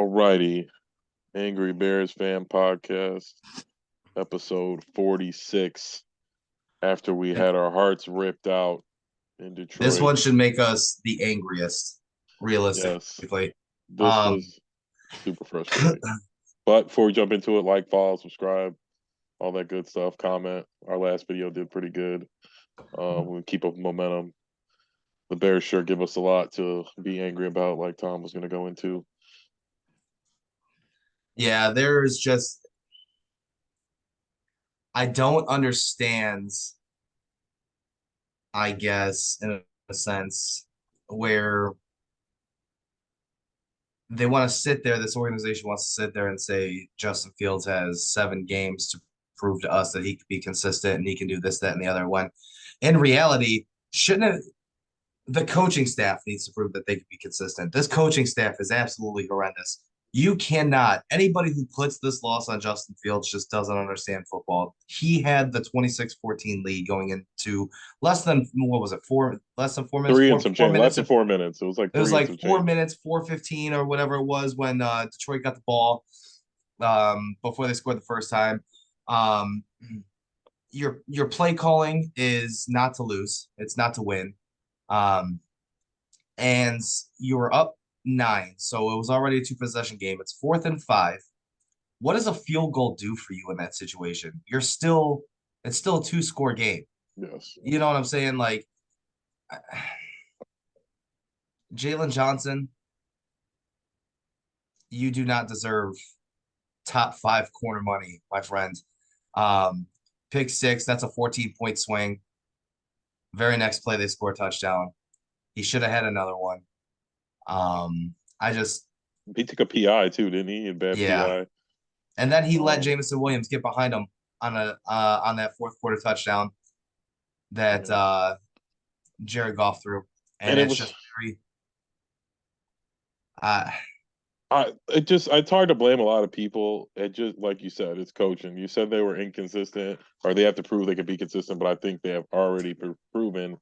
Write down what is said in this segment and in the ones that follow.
Alrighty, Angry Bears Fan Podcast, episode 46. After we And had our hearts ripped out in this Detroit. one should make us the angriest, Yes, realistically. this Um, was super frustrating. But before we jump into it, like, follow, subscribe, all that good stuff. Comment. Our last video did pretty good. We'll keep up momentum. The Bears sure give us a lot to be angry about, like Tom was going to go into. yeah, there's just I don't understand, I guess, in a sense, where they want to sit there, this organization wants to sit there and say Justin Fields has 7 games to prove to us that he can be consistent and he can do this, that, and the other. When in reality, shouldn't it, the coaching staff needs to prove that they can be consistent. This coaching staff is absolutely horrendous. You cannot, anybody who puts this loss on Justin Fields just doesn't understand football. He had the 26-14 lead going into less than, what was it, less than 4 minutes, Three and some four change. Less minutes than of 4 minutes. It was like it was three and like some four change. minutes, 4:15 or whatever it was when Detroit got the ball before they scored the first time. Um, your play calling is not to lose; it's not to win. Um, and you were up 9, so it was already a 2 possession game. It's 4th and 5. What does a field goal do for you in that situation? It's still a 2-score game. Yes. You know what I'm saying? Like Jalen Johnson, you do not deserve top 5 corner money, my friend. Um, Pick six, that's a 14-point swing. Very next play, they score a touchdown. He should have had another one. I just, He took a PI too, didn't he? A bad yeah. PI. And then he let Um, Jameson Williams get behind him on that fourth quarter touchdown that mhm. Jared Goff threw. And And it it's was just very uh it's hard to blame a lot of people. It just like you said, it's coaching. You said they were inconsistent, or they have to prove they can be consistent, but I think they have already proven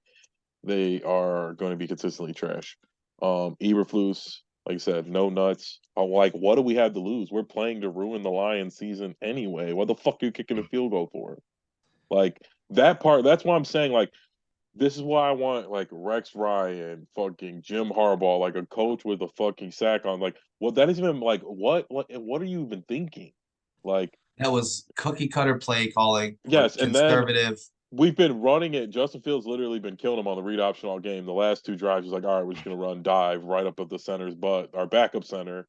they are going to be consistently trash. Eberflus, like I said, no nuts. I'm like, what do we have to lose? We're playing to ruin the Lions season anyway. What the fuck are you kicking a field goal for? Like that part, that's why I'm saying like this is why I want like Rex Ryan, fucking Jim Harbaugh, like a coach with a fucking sack on. Like, well, that isn't even like what are you even thinking? Like, that was cookie cutter play calling, yes, and then conservative. we've been running it. Justin Fields literally been killing him on the read option all game. The last 2 drives, he's like, all right, we're just gonna run dive right up at the center's butt, our backup center.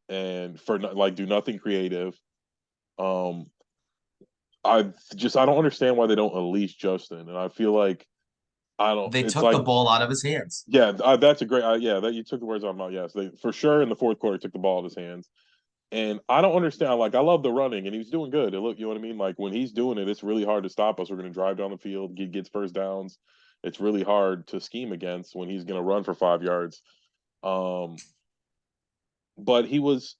And for like do nothing creative. Um, I don't understand why they don't unleash Justin, and I feel like I don't. They It's took the like ball out of his hands. yeah, that's a great. Yeah, that you took the words out of my mouth. Yes, they for sure in the fourth quarter took the ball in his hands, and I don't understand. Like I love the running, and he was doing good. And look, you know what I mean. Like when he's doing it, it's really hard to stop us. We're going to drive down the field, gets first downs. It's really hard to scheme against when he's going to run for 5 yards. Um, but he looks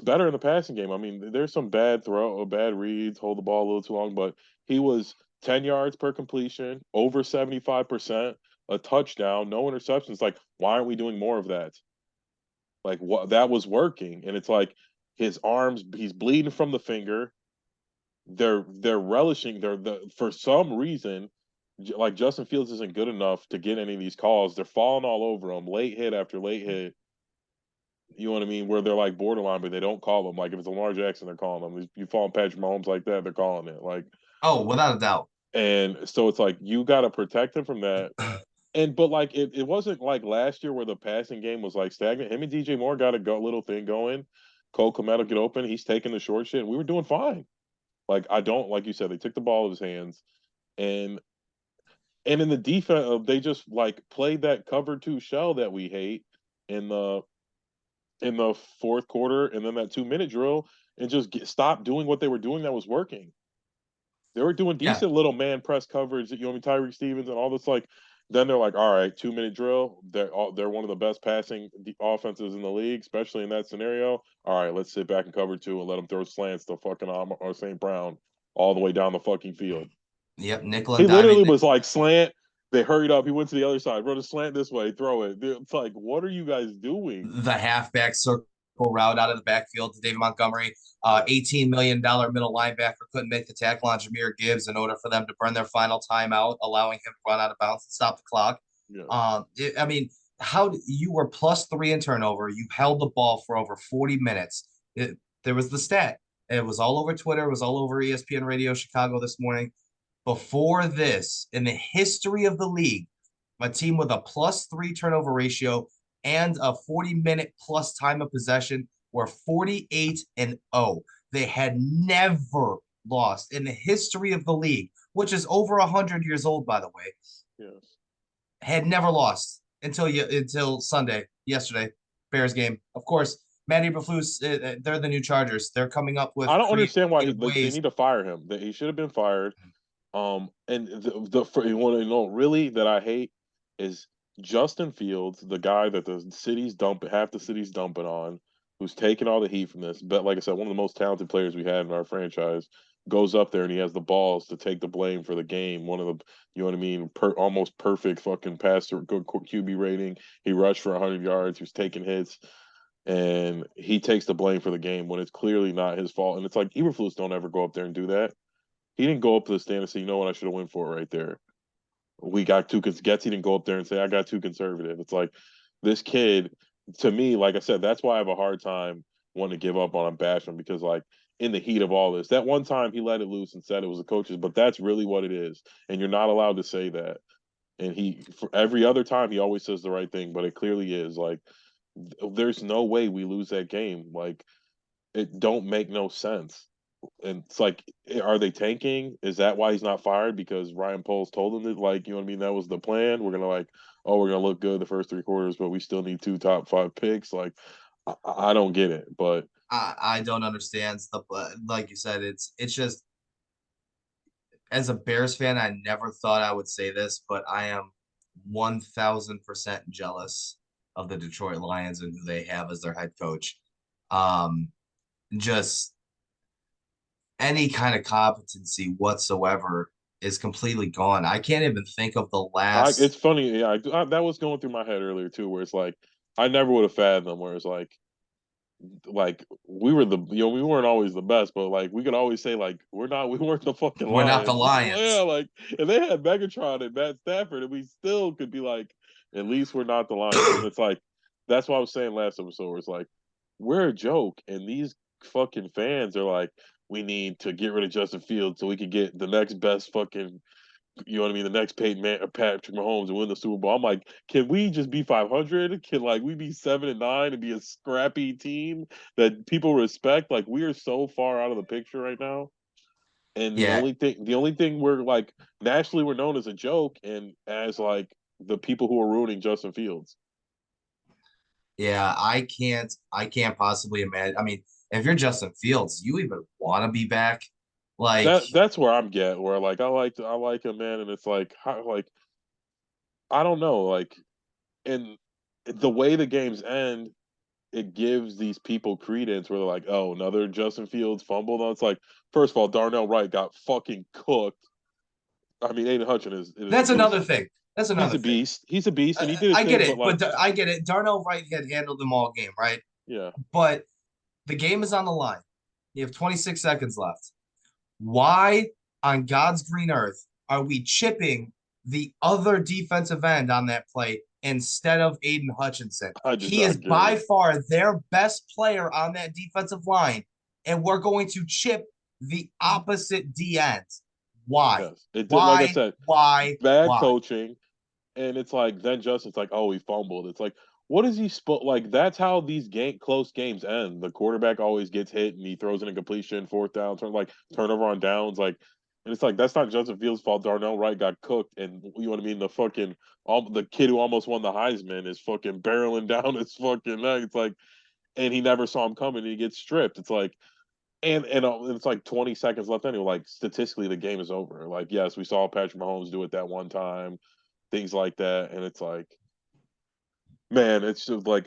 better in the passing game. I mean, there's some bad reads, hold the ball a little too long, but he was 10 yards per completion, over 75%, a touchdown, no interceptions. Like, why aren't we doing more of that? Like, what that was working. And it's like his arms, he's bleeding from the finger. They're relishing, for some reason, like Justin Fields isn't good enough to get any of these calls. They're falling all over him, late hit after late hit. You know what I mean? Where they're like borderline, but they don't call them. Like if it's a Lamar Jackson, they're calling them. If you fall on Patrick Mahomes like that, they're calling it. Like, Oh, without a doubt. and so it's like you got to protect him from that. And but like it wasn't like last year where the passing game was like stagnant. Him and DJ Moore got a little thing going. Cole Kmet will get open. He's taking the short shit. And we were doing fine. Like I don't like you said, they took the ball out of his hands, and in the defense, they just like played that cover 2 shell that we hate in the fourth quarter, and then that 2 minute drill, and just stop doing what they were doing that was working. They were doing Yeah. decent little man press coverage. You know, I mean, Tyreek Stevens and all this. Like, then they're like, all right, 2 minute drill. They're one of the best passing offenses in the league, especially in that scenario. All right, let's sit back and cover 2 and let them throw slants to fucking or St. Brown all the way down the fucking field. Yep. Nickel He and diming. literally was like slant. They hurried up. He went to the other side, run a slant this way, throw it. It's like, what are you guys doing? The halfback circle route out of the backfield to David Montgomery. Yeah, $18 million middle linebacker couldn't make the tackle on Jameer Gibbs in order for them to burn their final timeout, allowing him to run out of bounds and stop the clock. yeah. I mean, how you were +3 in turnover. You held the ball for over 40 minutes. There was the stat. It was all over Twitter. It was all over ESPN Radio Chicago this morning. Before this, in the history of the league, a team with a +3 turnover ratio and a 40-minute plus time of possession were 48-0. They had never lost in the history of the league, which is over 100 years old, by the way. Yes. Had never lost until Sunday, yesterday, Bears game. Of course, Matt Eberflus, they're the new Chargers. They're coming up with I don't creative understand why they ways. need to fire him. That he should have been fired. And you want to know really that I hate is Justin Fields, the guy that half the city's dumping on, who's taking all the heat from this. But like I said, one of the most talented players we had in our franchise goes up there and he has the balls to take the blame for the game. One of the, you know what I mean, almost perfect fucking passer, good QB rating. He rushed for 100 yards. He was taking hits. And he takes the blame for the game when it's clearly not his fault. And it's like Eberflus don't ever go up there and do that. He didn't go up to the stand and say, you know what, I should have went for it right there. We got too Getsy didn't go up there and say, I got too conservative. It's like this kid, to me, like I said, that's why I have a hard time wanting to give up on him, bash him, because like in the heat of all this, that one time he let it loose and said it was the coaches, but that's really what it is. And you're not allowed to say that. And for every other time, he always says the right thing, but it clearly is like, there's no way we lose that game. Like, it don't make no sense. And it's like, are they tanking? Is that why he's not fired? Because Ryan Poles told him that, like, you know what I mean? That was the plan. We're gonna like, oh, we're gonna look good the first 3 quarters, but we still need 2 top 5 picks. Like, I don't get it, but I don't understand stuff, but like you said, it's just as a Bears fan, I never thought I would say this, but I am 1,000% jealous of the Detroit Lions and who they have as their head coach. Um, just any kind of competency whatsoever is completely gone. I can't even think of the it's last. funny. Yeah, that was going through my head earlier too, where it's like I never would have fathomed where it's like we were we weren't always the best, but like we could always say like we weren't the fucking We're not the Lions. Yeah, Lions. like and they had Megatron and Matt Stafford, and we still could be like, at least we're not the Lions. And it's like that's what I was saying last episode. Where it's like we're a joke, and these fucking fans are like, we need to get rid of Justin Fields so we can get the next best fucking, you know what I mean, the next Patrick Mahomes and win the Super Bowl. I'm like, can we just be 500? Can like we be 7-9 and be a scrappy team that people respect? Like we are so far out of the picture right now. And the Yeah, only thing, the only thing we're like nationally we're known as a joke and as like the people who are ruining Justin Fields. yeah. I can't possibly imagine. I mean, if you're Justin Fields, you even want to be back? Like, That's where I'm getting. Where like I like him, man, and it's like how like I don't know, like and the way the games end, it gives these people credence where they're like, oh, another Justin Fields fumble. No, it's like, first of all, Darnell Wright got fucking cooked. I mean, Aiden Hutchins that's another thing. That's he's another a thing. beast. He's a beast, and he did his I get thing. But it, like, but I get it. Darnell Wright had handled them all game, right? yeah, But the game is on the line. You have 26 seconds left. Why on God's green earth are we chipping the other defensive end on that play instead of Aiden Hutchinson? I do He is not get by it. far their best player on that defensive line, and we're going to chip the opposite D end. Why? Yes, it did. Like I Why? said, Why? bad Why? coaching, and it's like then Justin's like, oh, he fumbled. It's like, what is he like? That's how these close games end. The quarterback always gets hit, and he throws in a completion, fourth down, turnover on downs, like. And it's like that's not Justin Fields' fault. Darnell Wright got cooked, and you know what I mean. The kid who almost won the Heisman is fucking barreling down his fucking neck. It's like, and he never saw him coming, and he gets stripped. It's like, and it's like 20 seconds left anyway. Like statistically, the game is over. Like yes, we saw Patrick Mahomes do it that one time, things like that, and it's like, man, it's just like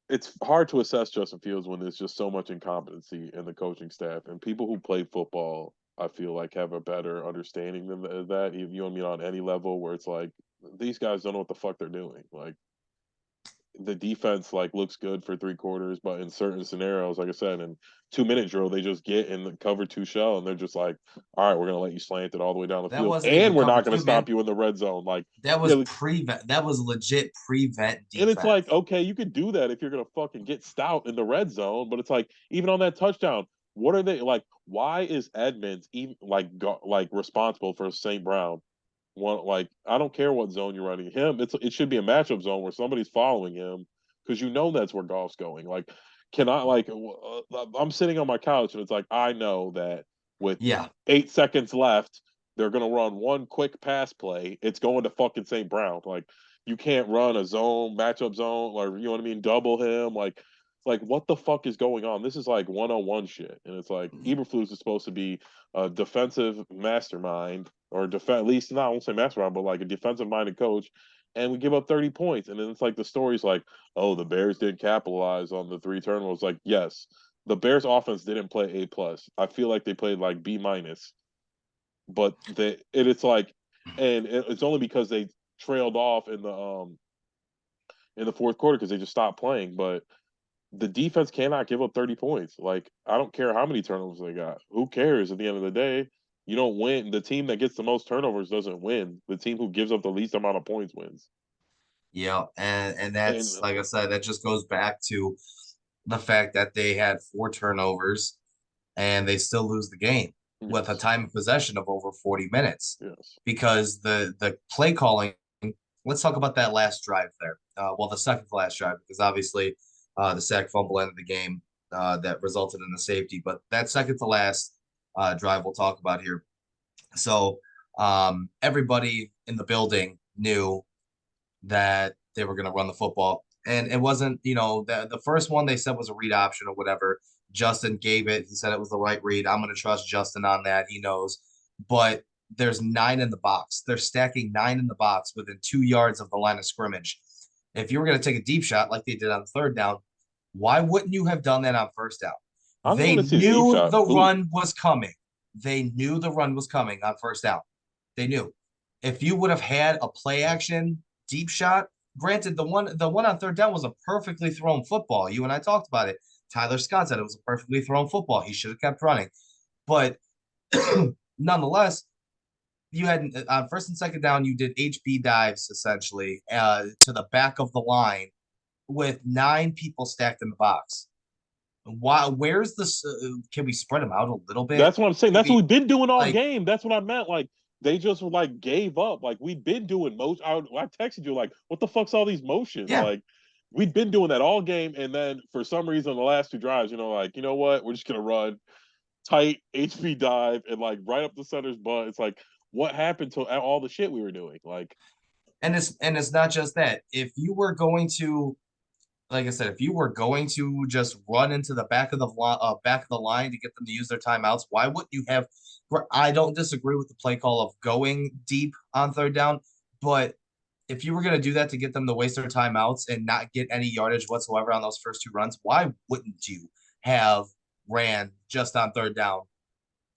it's hard to assess Justin Fields when there's just so much incompetency in the coaching staff and people who play football I feel like have a better understanding than that. You know what I mean? On any level, where it's like these guys don't know what the fuck they're doing. Like the defense like looks good for 3 quarters, but in certain scenarios, like I said, in 2 minute drill, they just get in the cover two shell and they're just like, all right, we're gonna let you slant it all the way down the That field, wasn't and even we're cover not gonna two, stop man. you in the red zone. Like, That was yeah, prevent. That was legit prevent and it's like, defense. okay, you could do that if you're gonna fucking get stout in the red zone, but it's like even on that touchdown, what are they like? Why is Edmonds even like responsible for St. Brown? One like I don't care what zone you're running him. It should be a matchup zone where somebody's following him because you know that's where golf's going. Like, can I like I'm sitting on my couch and it's like I know that with Yeah, 8 seconds left, they're gonna run one quick pass play. It's going to fucking St. Brown. Like you can't run a zone matchup zone or you know what I mean, double him. Like what the fuck is going on? This is like 101 shit, and it's like Eberflus is supposed to be a defensive mastermind or at least not I won't say mastermind, but like a defensive minded coach, and we give up 30 points, and then it's like the story's like, oh, the Bears didn't capitalize on the 3 turnovers. Like, yes, the Bears offense didn't play A+. I feel like they played like B-, but it's like, and it's only because they trailed off in the fourth quarter because they just stopped playing. But the defense cannot give up 30 points. Like, I don't care how many turnovers they got. Who cares at the end of the day? You don't win. The team that gets the most turnovers doesn't win. The team who gives up the least amount of points wins. yeah, and And that's like I said, that just goes back to the fact that they had 4 turnovers and they still lose the game with a yes, time of possession of over 40 minutes yes, because the play calling. Let's talk about that last drive there. Well, the second to last drive because obviously the sack fumble ended the game that resulted in the safety, but that second to last drive we'll talk about here. So everybody in the building knew that they were going to run the football. And it wasn't, the first one they said was a read option or whatever. Justin gave it. He said it was the right read. I'm going to trust Justin on that. He knows. But there's 9 in the box. They're stacking 9 in the box within 2 yards of the line of scrimmage. If you were going to take a deep shot like they did on third down, why wouldn't you have done that on first down? I just They want to see a deep knew shot. the Who? run was coming. They knew the run was coming on first down. They knew. If you would have had a play action deep shot, granted the one on third down was a perfectly thrown football. You and I talked about it. Tyler Scott said it was a perfectly thrown football. He should have kept running. But nonetheless, you had on first and second down, you did HB dives essentially to the back of the line with 9 people stacked in the box. Why? Where's this? Can we spread them out a little bit? That's what I'm saying. Can That's what we we've been doing all like? game. That's what I meant. Like they just like gave up. Like we've been doing most. I texted you like, what the fuck's all these motions? Yeah, Like we've been doing that all game, and then for some reason the last 2 drives, like you know what, we're just gonna run tight HP dive and like right up the center's butt. It's like what happened to all the shit we were doing? Like and it's not just that. If you were going to, like I said, if you were going to just run into the back of the line to get them to use their timeouts, why wouldn't you have? I don't disagree with the play call of going deep on third down, but if you were going to do that to get them to waste their timeouts and not get any yardage whatsoever on those first 2 runs, why wouldn't you have ran just on third down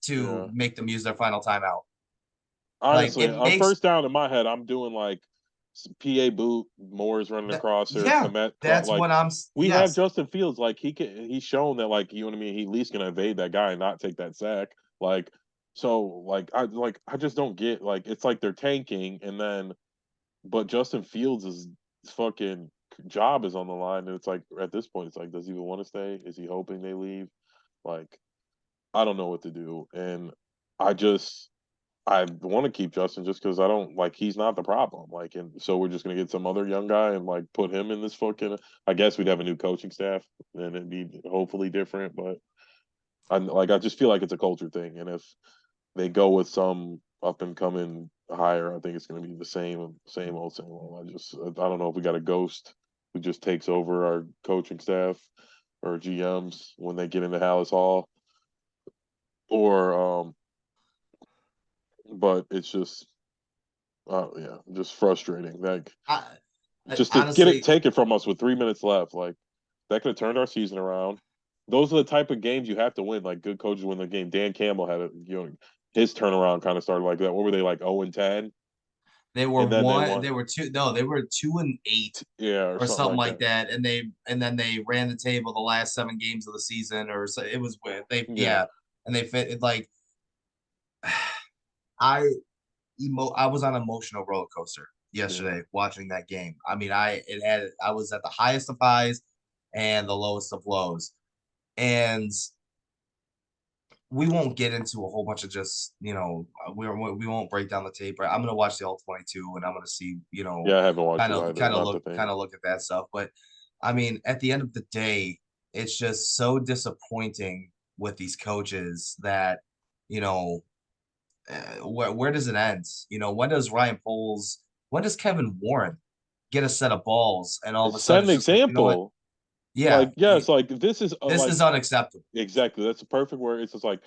to yeah. make them use their final timeout? Like Honestly, it on makes first down in my head, I'm doing like PA boot, Moore's running that. across there, Yeah, Komet that's like what I'm. we have Yes, Justin Fields, like he's shown that like you know what I mean, he at least gonna evade that guy and not take that sack. Like so I just don't get like it's like they're tanking and then but Justin Fields' fucking job is on the line and it's like at this point it's like does he even want to stay? Is he hoping they leave? Like I don't know what to do. And I just I want to keep Justin just because I don't like he's not the problem. Like, and so we're just gonna get some other young guy and like put him in this fucking. I guess we'd have a new coaching staff and it'd be hopefully different. But I just feel like it's a culture thing, and if they go with some up and coming hire, I think it's gonna be the same old, same old. I don't know if we got a ghost who just takes over our coaching staff or GMs when they get into Hallis Hall, or but it's just yeah, just frustrating. Like I just to get it honestly, taken from us with 3 minutes left, like that could have turned our season around. those are the type of games you have to win. Like good coaches win the game. Dan Campbell had his turnaround kind of started like that. What were they like 0-10? They were And then they one, they won. were two, no, they were 2-8 Yeah, or or something something like like that. that. And then they ran the table the last 7 games of the season, or so it was with they, Yeah. yeah. And they fit it like I I was on an emotional roller coaster Yeah. yesterday watching that game. I mean, I was at the highest of highs and the lowest of lows. And we won't get into a whole bunch of just, we won't break down the tape. Right? I'm gonna watch the all 22 and I'm gonna see, Yeah, I haven't watched it either. Not the kind thing. of look at that stuff. But I mean, at the end of the day, it's just so disappointing with these coaches that, you know, where does it end? When does Ryan Poles, when does Kevin Warren get a set of balls and all of a Set sudden an it's just like, you know what? example. Yeah, Like, yeah, it's like this is this is like unacceptable. exactly. That's a perfect word. It's just like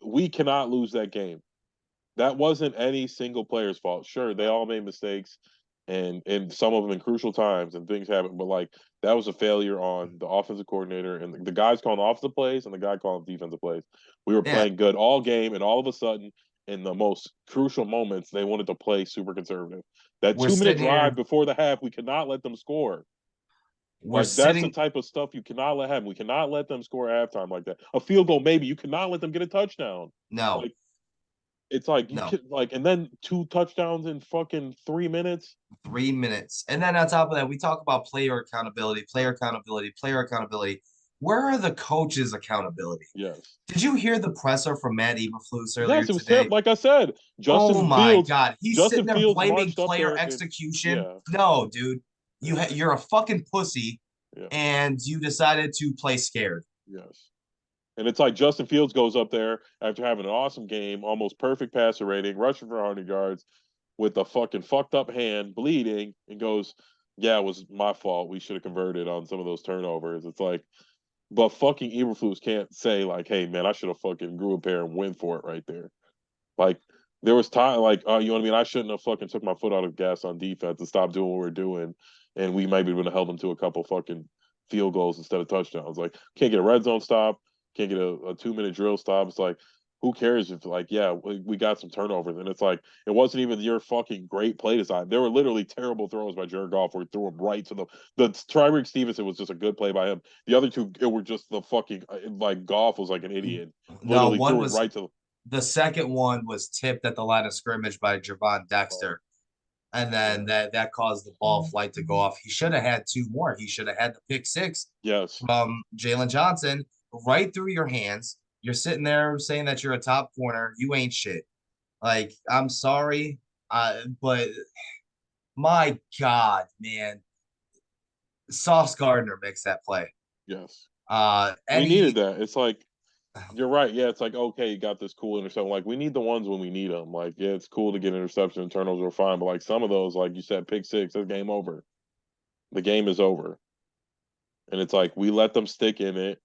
we cannot lose that game. That wasn't any single player's fault. Sure, they all made mistakes, and some of them in crucial times, and things happen. But like that was a failure on the offensive coordinator and the guys calling offensive plays and the guy calling defensive plays. We were Yeah, playing good all game, and all of a sudden, in the most crucial moments, they wanted to play super conservative. That we're 2 minute sitting drive here, before the half, we could not let them score. we're Like that's the sitting, type of stuff you cannot let happen. We cannot let them score at halftime like that. A field goal, maybe you cannot let them get a touchdown. no, Like it's like you no, can like, and then 2 touchdowns in fucking 3 minutes. 3 minutes. And then on top of that, we talk about player accountability, player accountability, player accountability. Where are the coaches' accountability? Yes, Did you hear the presser from Matt Eberflus earlier yes, it was terrible. today? Like I said, Oh my God. He's sitting Justin there Fields blaming marched up player there and execution. yeah, No, dude. yeah, You're a fucking pussy yeah, and you decided to play scared. yes. And it's like Justin Fields goes up there after having an awesome game, almost perfect passer rating, rushing for 100 yards, with a fucking fucked up hand, bleeding, and goes, "Yeah, it was my fault. We should have converted on some of those turnovers." It's like, but fucking Eberflus can't say like, "Hey man, I should have fucking grew a pair and went for it right there." Like there was time, like, you know what I mean? I shouldn't have fucking took my foot out of gas on defense and stopped doing what we are doing, and we maybe would have held them to a couple fucking field goals instead of touchdowns. Like, can't get a red zone stop, can't get a 2 minute drill stop. It's like, who cares if like, yeah, we got some turnovers, and it's like it wasn't even your fucking great play design. There were literally terrible throws by Jared Goff where he threw him right to the Tyreek Stevenson was just a good play by him. The other two it were just the fucking like Goff was like an idiot, No, literally one threw it was right to the. the second one was tipped at the line of scrimmage by Javon Oh, Dexter. And then yeah. that caused the ball flight to go off. He should have had two more. He should have had the pick six Yes. from Jalen Johnson right through your hands. You're sitting there saying that you're a top corner. You ain't shit. Like, I'm sorry, but my God, man, Sauce Gardner makes that play. Yes. We needed Any that. It's like you're right. Yeah, it's like okay, you got this cool interception. Like we need the ones when we need them. Like yeah, it's cool to get interception and turnovers are fine, but like some of those, like you said, pick six, that's game over. The game is over, and it's like we let them stick in it.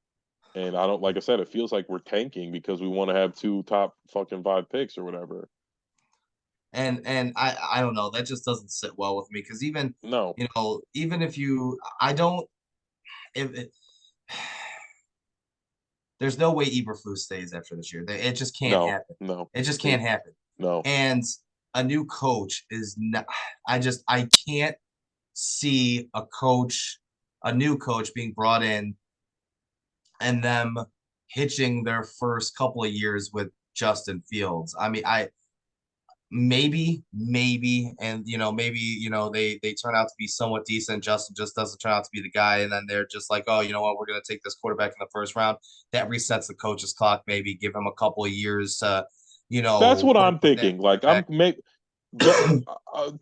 And I don't like I said, it feels like we're tanking because we want to have two top fucking five picks or whatever. and I don't know. That just doesn't sit well with me because even No, even if you I don't if it, there's no way Eberflus stays after this year. It just can't no, happen. no, It just it, can't happen. no. And a new coach is not. I can't see a new coach being brought in and them hitching their first couple of years with Justin Fields. I mean, I maybe, and maybe they turn out to be somewhat decent. Justin just doesn't turn out to be the guy, and then they're just like, oh, you know what, we're gonna take this quarterback in the first round. That resets the coach's clock. Maybe give him a couple of years to, That's what I'm put that thinking. Like I'm quarterback. make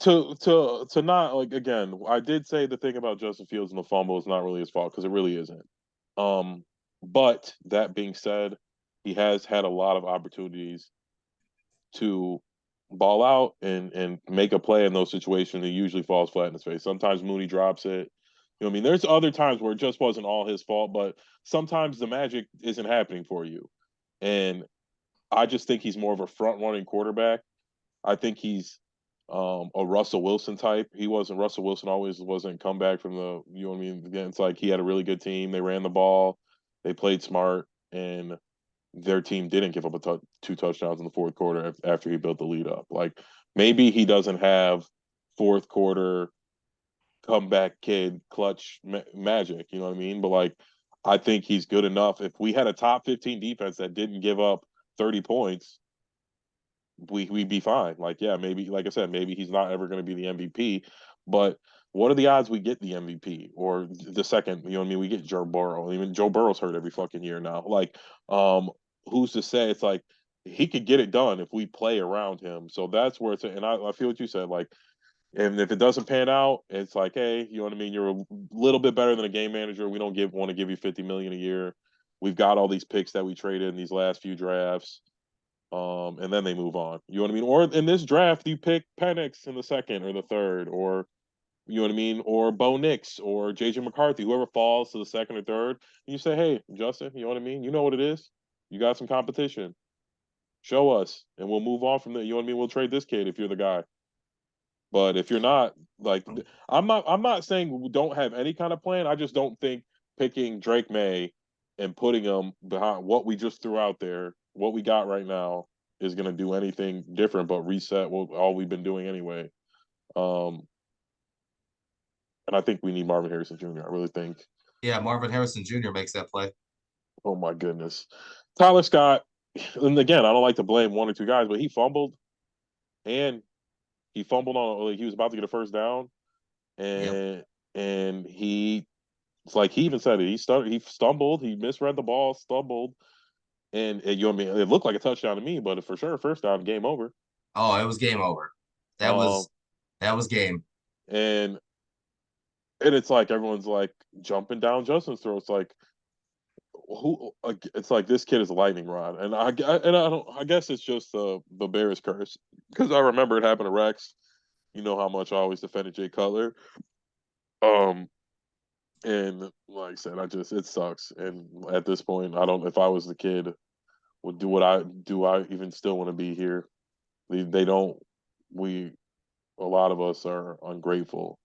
to not like again. I did say the thing about Justin Fields and the fumble is not really his fault because it really isn't. Um, but that being said, he has had a lot of opportunities to ball out and make a play in those situations. He usually falls flat in his face. Sometimes Mooney drops it. You know what I mean? There's other times where it just wasn't all his fault, but sometimes the magic isn't happening for you. And I just think he's more of a front running quarterback. I think he's a Russell Wilson type. He wasn't Russell Wilson always wasn't come back from the you know what I mean. Again, it's like he had a really good team. They ran the ball. They played smart, and their team didn't give up two touchdowns in the fourth quarter after he built the lead up. Like maybe he doesn't have fourth quarter comeback kid clutch magic, you know what I mean? But like I think he's good enough. If we had a top 15 defense that didn't give up 30 points, we'd be fine. Like yeah, maybe like I said, maybe he's not ever going to be the MVP, but what are the odds we get the MVP or the second? You know what I mean? We get Joe Burrow. Even Joe Burrow's hurt every fucking year now. Like, who's to say? It's like he could get it done if we play around him. So that's where it's. And I feel what you said. Like, and if it doesn't pan out, it's like, hey, you know what I mean? You're a little bit better than a game manager. We don't want to give you 50 million a year. We've got all these picks that we traded in these last few drafts. And then they move on. You know what I mean? Or in this draft, you pick Penix in the second or the third, or you know what I mean? Or Bo Nix or JJ McCarthy, whoever falls to the second or third. And you say, hey, Justin, you know what I mean? You know what it is. You got some competition. Show us, and we'll move on from there. You know what I mean? We'll trade this kid if you're the guy. But if you're not, like, I'm not saying we don't have any kind of plan. I just don't think picking Drake May and putting him behind what we just threw out there, what we got right now, is going to do anything different but reset all we've been doing anyway. Um, and I think we need Marvin Harrison Jr. I really think. Yeah, Marvin Harrison Jr. makes that play. Oh my goodness, Tyler Scott. And again, I don't like to blame one or two guys, but he fumbled and he fumbled on. Like, he was about to get a first down, Yep. and he it's like he even said it. He stumbled, he misread the ball, stumbled, and you know what I mean. It looked like a touchdown to me, but for sure, first down, game over. Oh, it was game over. That Um, was that was game. and and it's like everyone's like jumping down Justin's throat. It's like who? It's like this kid is a lightning rod, and I don't. I guess it's just the Bears curse because I remember it happened to Rex. You know how much I always defended Jay Cutler. Um, and like I said, I just it sucks. And at this point, I don't. If I was the kid, would do what I do. I even still want to be here. They don't. We a lot of us are ungrateful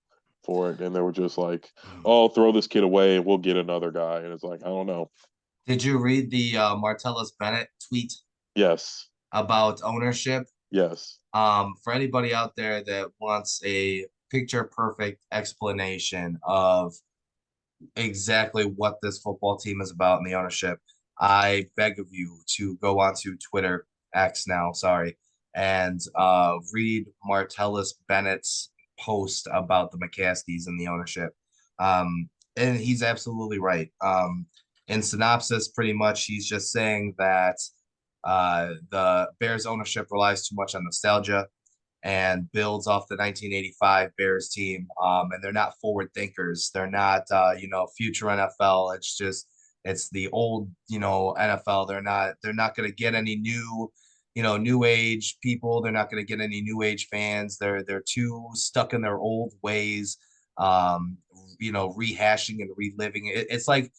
for it, and they were just like, "Oh, throw this kid away, and we'll get another guy." And it's like, I don't know. Did you read the Martellus Bennett tweet Yes, about ownership? yes, For anybody out there that wants a picture perfect explanation of exactly what this football team is about and the ownership, I beg of you to go onto Twitter, X now, sorry, and read Martellus Bennett's post about the McCaskeys and the ownership. And he's absolutely right. In synopsis, pretty much, he's just saying that the Bears ownership relies too much on nostalgia and builds off the 1985 Bears team. And they're not forward thinkers. They're not, future NFL. It's just, it's the old, NFL. They're not going to get any new, new age people. They're not going to get any new age fans. They're too stuck in their old ways, rehashing and reliving it. It's like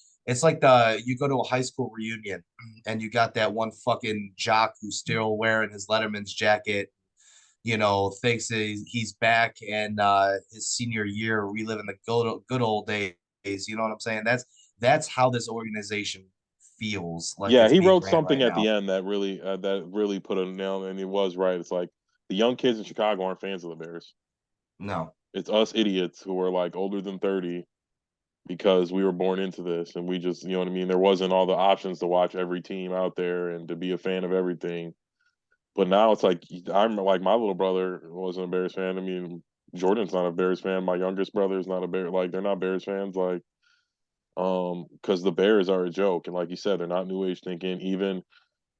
you go to a high school reunion and you got that one fucking jock who's still wearing his Letterman's jacket, thinks he's back in his senior year, reliving the good old days. You know what I'm saying? That's how this organization feels like yeah. it's He being wrote ran something right at the now. end that really put a nail, and he was right. It's like the young kids in Chicago aren't fans of the Bears. No. It's us idiots who are like older than 30 because we were born into this, and we just, you know what I mean. There wasn't all the options to watch every team out there and to be a fan of everything. But now it's like I'm like my little brother wasn't a Bears fan. I mean, Jordan's not a Bears fan. My youngest brother is not a Bear. Like they're not Bears fans. Like, because the Bears are a joke, and like you said, they're not new age thinking. Even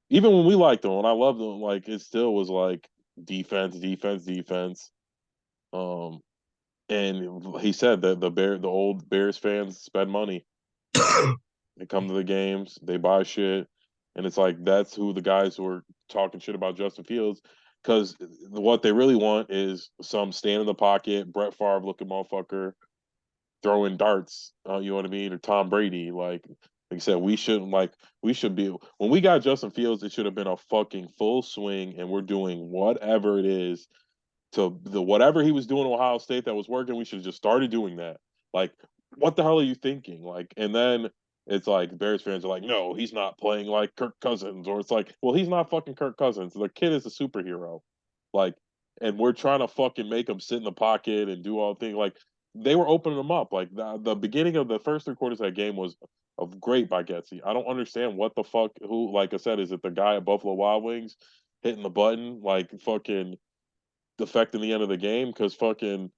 when we liked them, when I loved them, like it still was like defense, defense, defense. Um, and he said that the old Bears fans spend money. They come to the games, they buy shit, and it's like that's who the guys who are talking shit about Justin Fields, because what they really want is some stand in the pocket, Brett Favre looking motherfucker throwing darts. You know what I mean? Or Tom Brady. Like I said, we should be when we got Justin Fields, it should have been a fucking full swing, and we're doing whatever it is to the whatever he was doing in Ohio State that was working. We should have just started doing that. Like, what the hell are you thinking? Like, and then it's like Bears fans are like, no, he's not playing like Kirk Cousins, or it's like, well, he's not fucking Kirk Cousins. The kid is a superhero, like, and we're trying to fucking make him sit in the pocket and do all things. Like they were opening him up. Like the beginning of the first 3 quarters of that game was of great by Getsy. I don't understand what the fuck. Who, like I said, is it the guy at Buffalo Wild Wings hitting the button, like fucking affecting the end of the game? Because fucking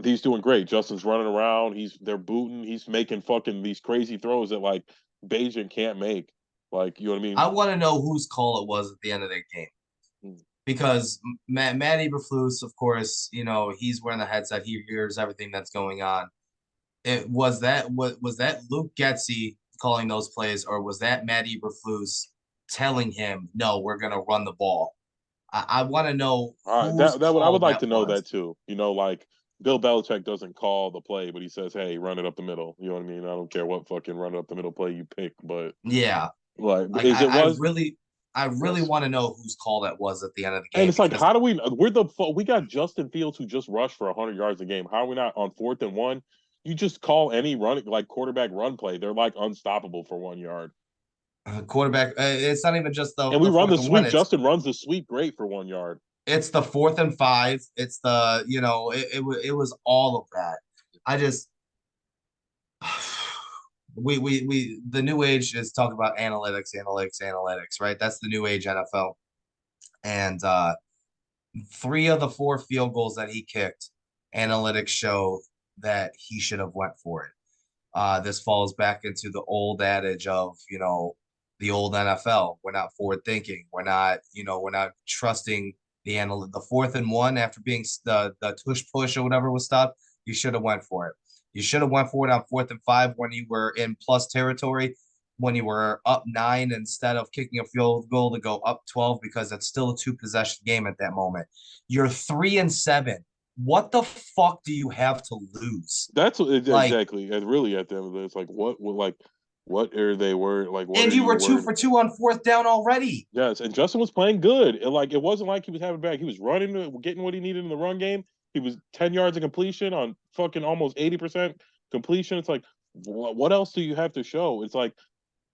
he's doing great. Justin's running around. They're booting. He's making fucking these crazy throws that like Bajan can't make. Like you know what I mean? I want to know whose call it was at the end of that game because Matt Eberflus, of course, he's wearing the headset. He hears everything that's going on. Was that Luke Getsy calling those plays, or was that Matt Eberflus telling him, "No, we're gonna run the ball"? I want to know whose That would I call would like that to know that was. too. You know, like Bill Belichick doesn't call the play, but he says, "Hey, run it up the middle." You know what I mean? I don't care what fucking run it up the middle play you pick, but Yeah, like, like is it was I really yes. want to know whose call that was at the end of the And game it's like, because how do we got Justin Fields who just rushed for 100 yards a game? How are we not on 4th and 1? You just call any run like quarterback run play. They're like unstoppable for 1 yard. quarterback. It's not even just And we the run the fourth and one. sweep. Justin runs the sweep great for 1 yard. It's the 4th and 5. It's the it was all of that. I just we the new age is talk about analytics, right? That's the new age NFL. And 3 of the 4 field goals that he kicked, analytics show that he should have went for it. This falls back into the old adage of, the old NFL. We're not forward thinking. We're not trusting the 4th and 1 after being the tush push or whatever was stopped. You should have went for it. You should have went for it on 4th and 5 when you were in plus territory, when you were up 9 instead of kicking a field goal to go up 12 because it's still a 2 possession game at that moment. You're 3-7. What the fuck do you have to lose? That's Like, exactly. And really, at the end of the day, it's like, what are they worried? Like, what and are you you were two worried for about? two on 4th down already. Yes, and Justin was playing good. And like, it wasn't like he was having back. He was running, getting what he needed in the run game. He was 10 yards of completion on fucking almost 80% completion. It's like, what else do you have to show? It's like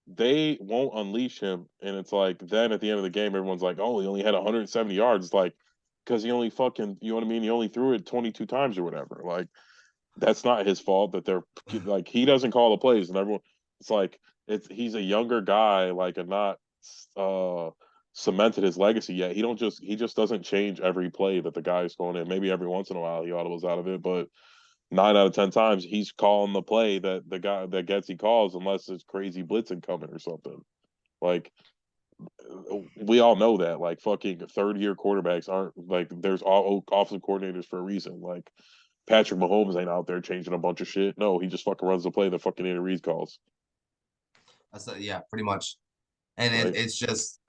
they won't unleash him, and it's like then at the end of the game, everyone's like, oh, he only had 170 yards. It's like because he only fucking, you know what I mean? He only threw it 22 times or whatever. Like that's not his fault that they're like he doesn't call the plays and everyone it's like he's a younger guy like and not uh cemented his legacy yet. He just doesn't change every play that the guy's going in. Maybe every once in a while he audibles out of it, but 9 out of 10 times he's calling the play that the guy that gets he calls unless it's crazy blitzing coming or something. Like we all know that like fucking 3rd year quarterbacks aren't like there's all offensive coordinators for a reason. Like Patrick Mahomes ain't out there changing a bunch of shit. No, he just fucking runs the play that fucking Andy Reid calls. Yeah, pretty much. And Like it's just,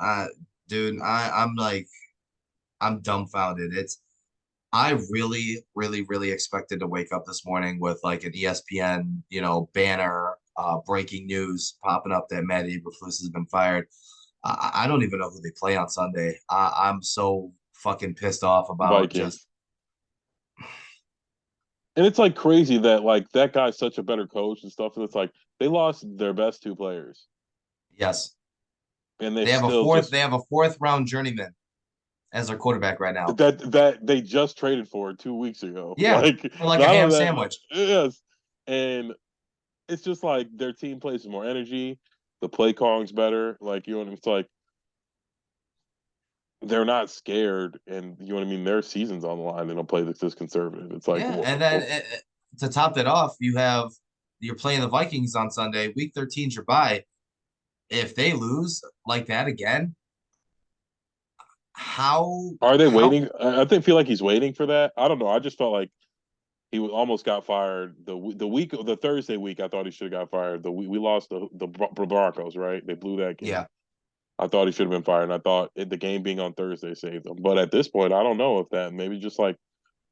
dude, I'm like, I'm dumbfounded. I really, really, really expected to wake up this morning with like an ESPN, banner, breaking news popping up that Matt Eberflus has been fired. I don't even know who they play on Sunday. I'm so fucking pissed off about just, Vikings. And it's like crazy that like that guy's such a better coach and stuff. And it's like they lost their best 2 players. yes, And they still just they have a fourth round journeyman as their quarterback right now. that they just traded for 2 weeks ago. Yeah, Like for like a not ham only that, sandwich. yes. And it's just like their team plays with more energy. The play calling's better. Like you know, it's like they're not scared, and you know what I mean. Their season's on the line. They don't play this conservative. It's like, Yeah, and then to top that off, you're playing the Vikings on Sunday. Week 13's your bye. If they lose like that again, how are they how waiting? I think feel like he's waiting for that. I don't know. I just felt like almost got fired the Thursday week. I thought he should have got fired. We lost the Broncos, right? They blew that game. yeah, I thought he should have been fired. And I thought the game being on Thursday saved him. But at this point, I don't know if that maybe just like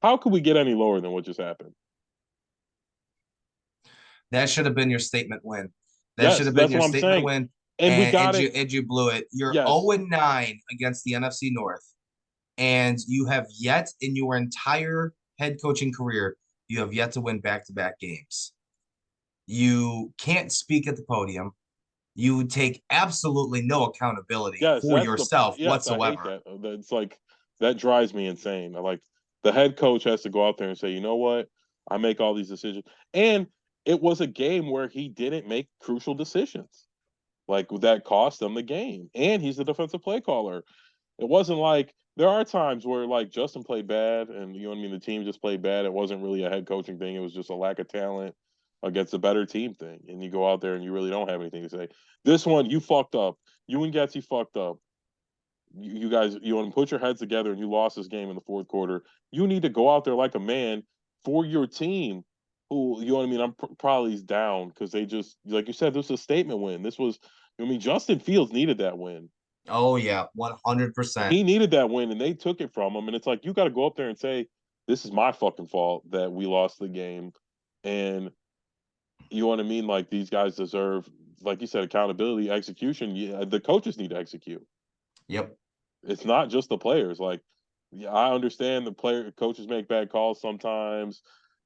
how could we get any lower than what just happened? that should have been your statement win. That should Yes, have been that's your what I'm statement saying. win, And we got it. and you blew it. You're Yes, 0-9 against the NFC North, and you have yet in your entire head coaching career, you have yet to win back-to-back games. You can't speak at the podium. You take absolutely no accountability Yes, for that's the yourself yes, I hate whatsoever. that. That's like that drives me insane. I like the head coach has to go out there and say, you know what? I make all these decisions. And it was a game where he didn't make crucial decisions. Like that cost them the game. And he's the defensive play caller. It wasn't like there are times where like Justin played bad and you know what I mean, the team just played bad. It wasn't really a head coaching thing. It was just a lack of talent against a better team thing. And you go out there and you really don't have anything to say. This one, you fucked up. You and Getsy fucked up. You guys, you want to put your heads together and you lost this game in the fourth quarter. You need to go out there like a man for your team. Who you know what I mean? Probably down because they just like you said, this was a statement win. This was, I mean, Justin Fields needed that win. Oh yeah, 100%. He needed that win and they took it from him. And it's like you got to go up there and say, "This is my fucking fault that we lost the game." And you know what I mean? Like these guys deserve, like you said, accountability, execution. Yeah, the coaches need to execute. Yep. It's not just the players. Like, yeah, I understand the player coaches make bad calls sometimes.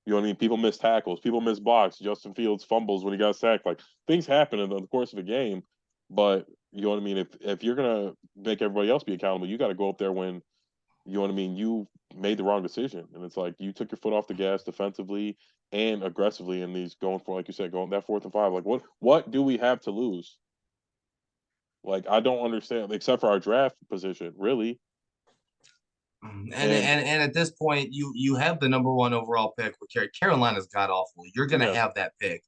You know what I mean? People miss tackles, people miss blocks. Justin Fields fumbles when he got sacked. Like things happen in the course of a game, but you know what I mean. If you're gonna make everybody else be accountable, you got to go up there when you know what I mean. You made the wrong decision, and it's like you took your foot off the gas defensively and aggressively in these going for like you said going that 4th and 5. Like what do we have to lose? Like I don't understand except for our draft position, really. And And at this point, you have the number one overall pick with Carolina's god awful. You're gonna yes, have that pick.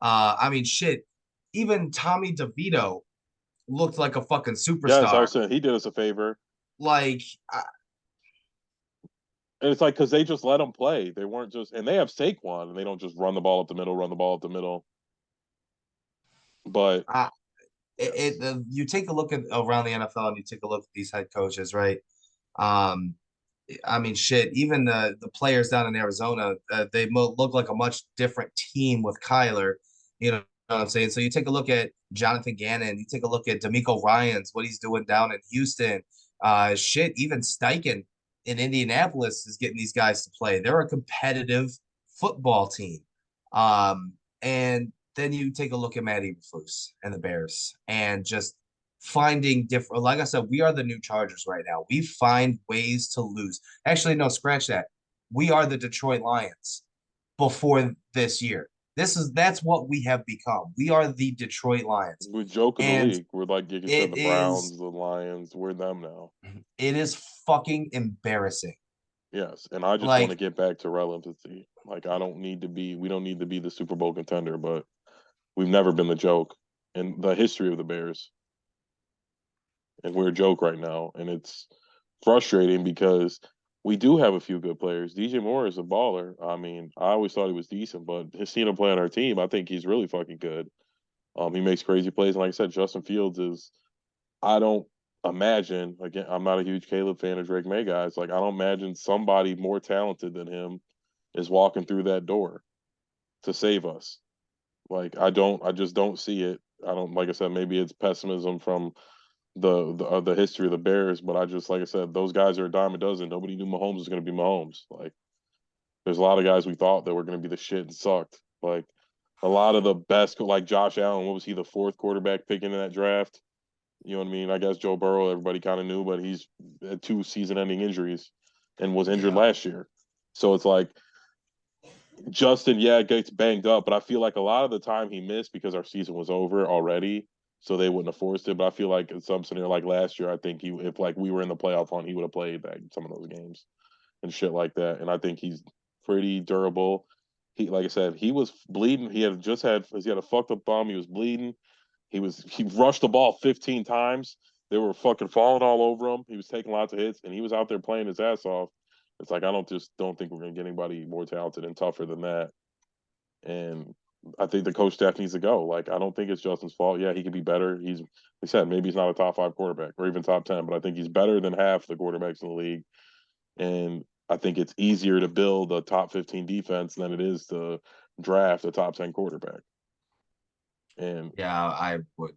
I mean, shit. Even Tommy DeVito looked like a fucking yes, I superstar. was saying he did us a favor. Like, And it's like because they just let them play. They weren't just, and they have Saquon, and they don't just run the ball up the middle, run the ball up the middle. But I, yes, you take a look at around the NFL and you take a look at these head coaches, right? Um, I mean, shit. Even the players down in Arizona, look like a much different team with Kyler. You know what I'm saying? So you take a look at Jonathan Gannon. You take a look at D'Amico Ryan's what he's doing down in Houston. Shit. Even Steichen in Indianapolis is getting these guys to play. They're a competitive football team. And then you take a look at Matt Eberflus and the Bears, and just finding different. Like I said, we are the new Chargers right now. We find ways to lose. Actually, no, scratch that. We are the Detroit Lions before this year. That's what we have become. We are the Detroit Lions, we joke of the and league. We're like you said, it the is Browns, the Lions. We're them now. it is fucking embarrassing. Yes, and I just want to Like, get back to relevancy. Like I don't need to be. We don't need to be the Super Bowl contender, but we've never been the joke in the history of the Bears, and we're a joke right now, and it's frustrating because we do have a few good players. DJ Moore is a baller. I mean, I always thought he was decent, but seeing him play on our team, I think he's really fucking good. He makes crazy plays, and like I said, Justin Fields is. I don't imagine. Again, I'm not a huge Caleb fan or Drake May guys. Like I don't imagine somebody more talented than him is walking through that door to save us. Like I don't. I just don't see it. I don't. Like I said, maybe it's pessimism from the history of the Bears, but I just like I said, those guys are a dime a dozen. Nobody knew Mahomes was going to be Mahomes. Like there's a lot of guys we thought that were going to be the shit and sucked. Like a lot of the best, like Josh Allen. What was he, the fourth quarterback picking in that draft? You know what I mean? I guess Joe Burrow, everybody kind of knew, but he's had 2 season-ending injuries and was injured yeah, last year. So it's like Justin, yeah, gets banged up, but I feel like a lot of the time he missed because our season was over already, so they wouldn't have forced it. But I feel like in some scenario, like last year, I think he, if like we were in the playoff hunt, he would have played like some of those games and shit like that. And I think he's pretty durable. He, like I said, he was bleeding. He had a fucked up thumb. He was bleeding. He rushed the ball 15 times. They were fucking falling all over him. He was taking lots of hits, and he was out there playing his ass off. It's like I don't think we're gonna get anybody more talented and tougher than that. And I think the coach staff needs to go. Like I don't think it's Justin's fault. Yeah, he could be better. He's like I said, maybe he's not a top 5 quarterback or even top 10, but I think he's better than half the quarterbacks in the league. And I think it's easier to build a top 15 defense than it is to draft a top 10 quarterback. And yeah, I would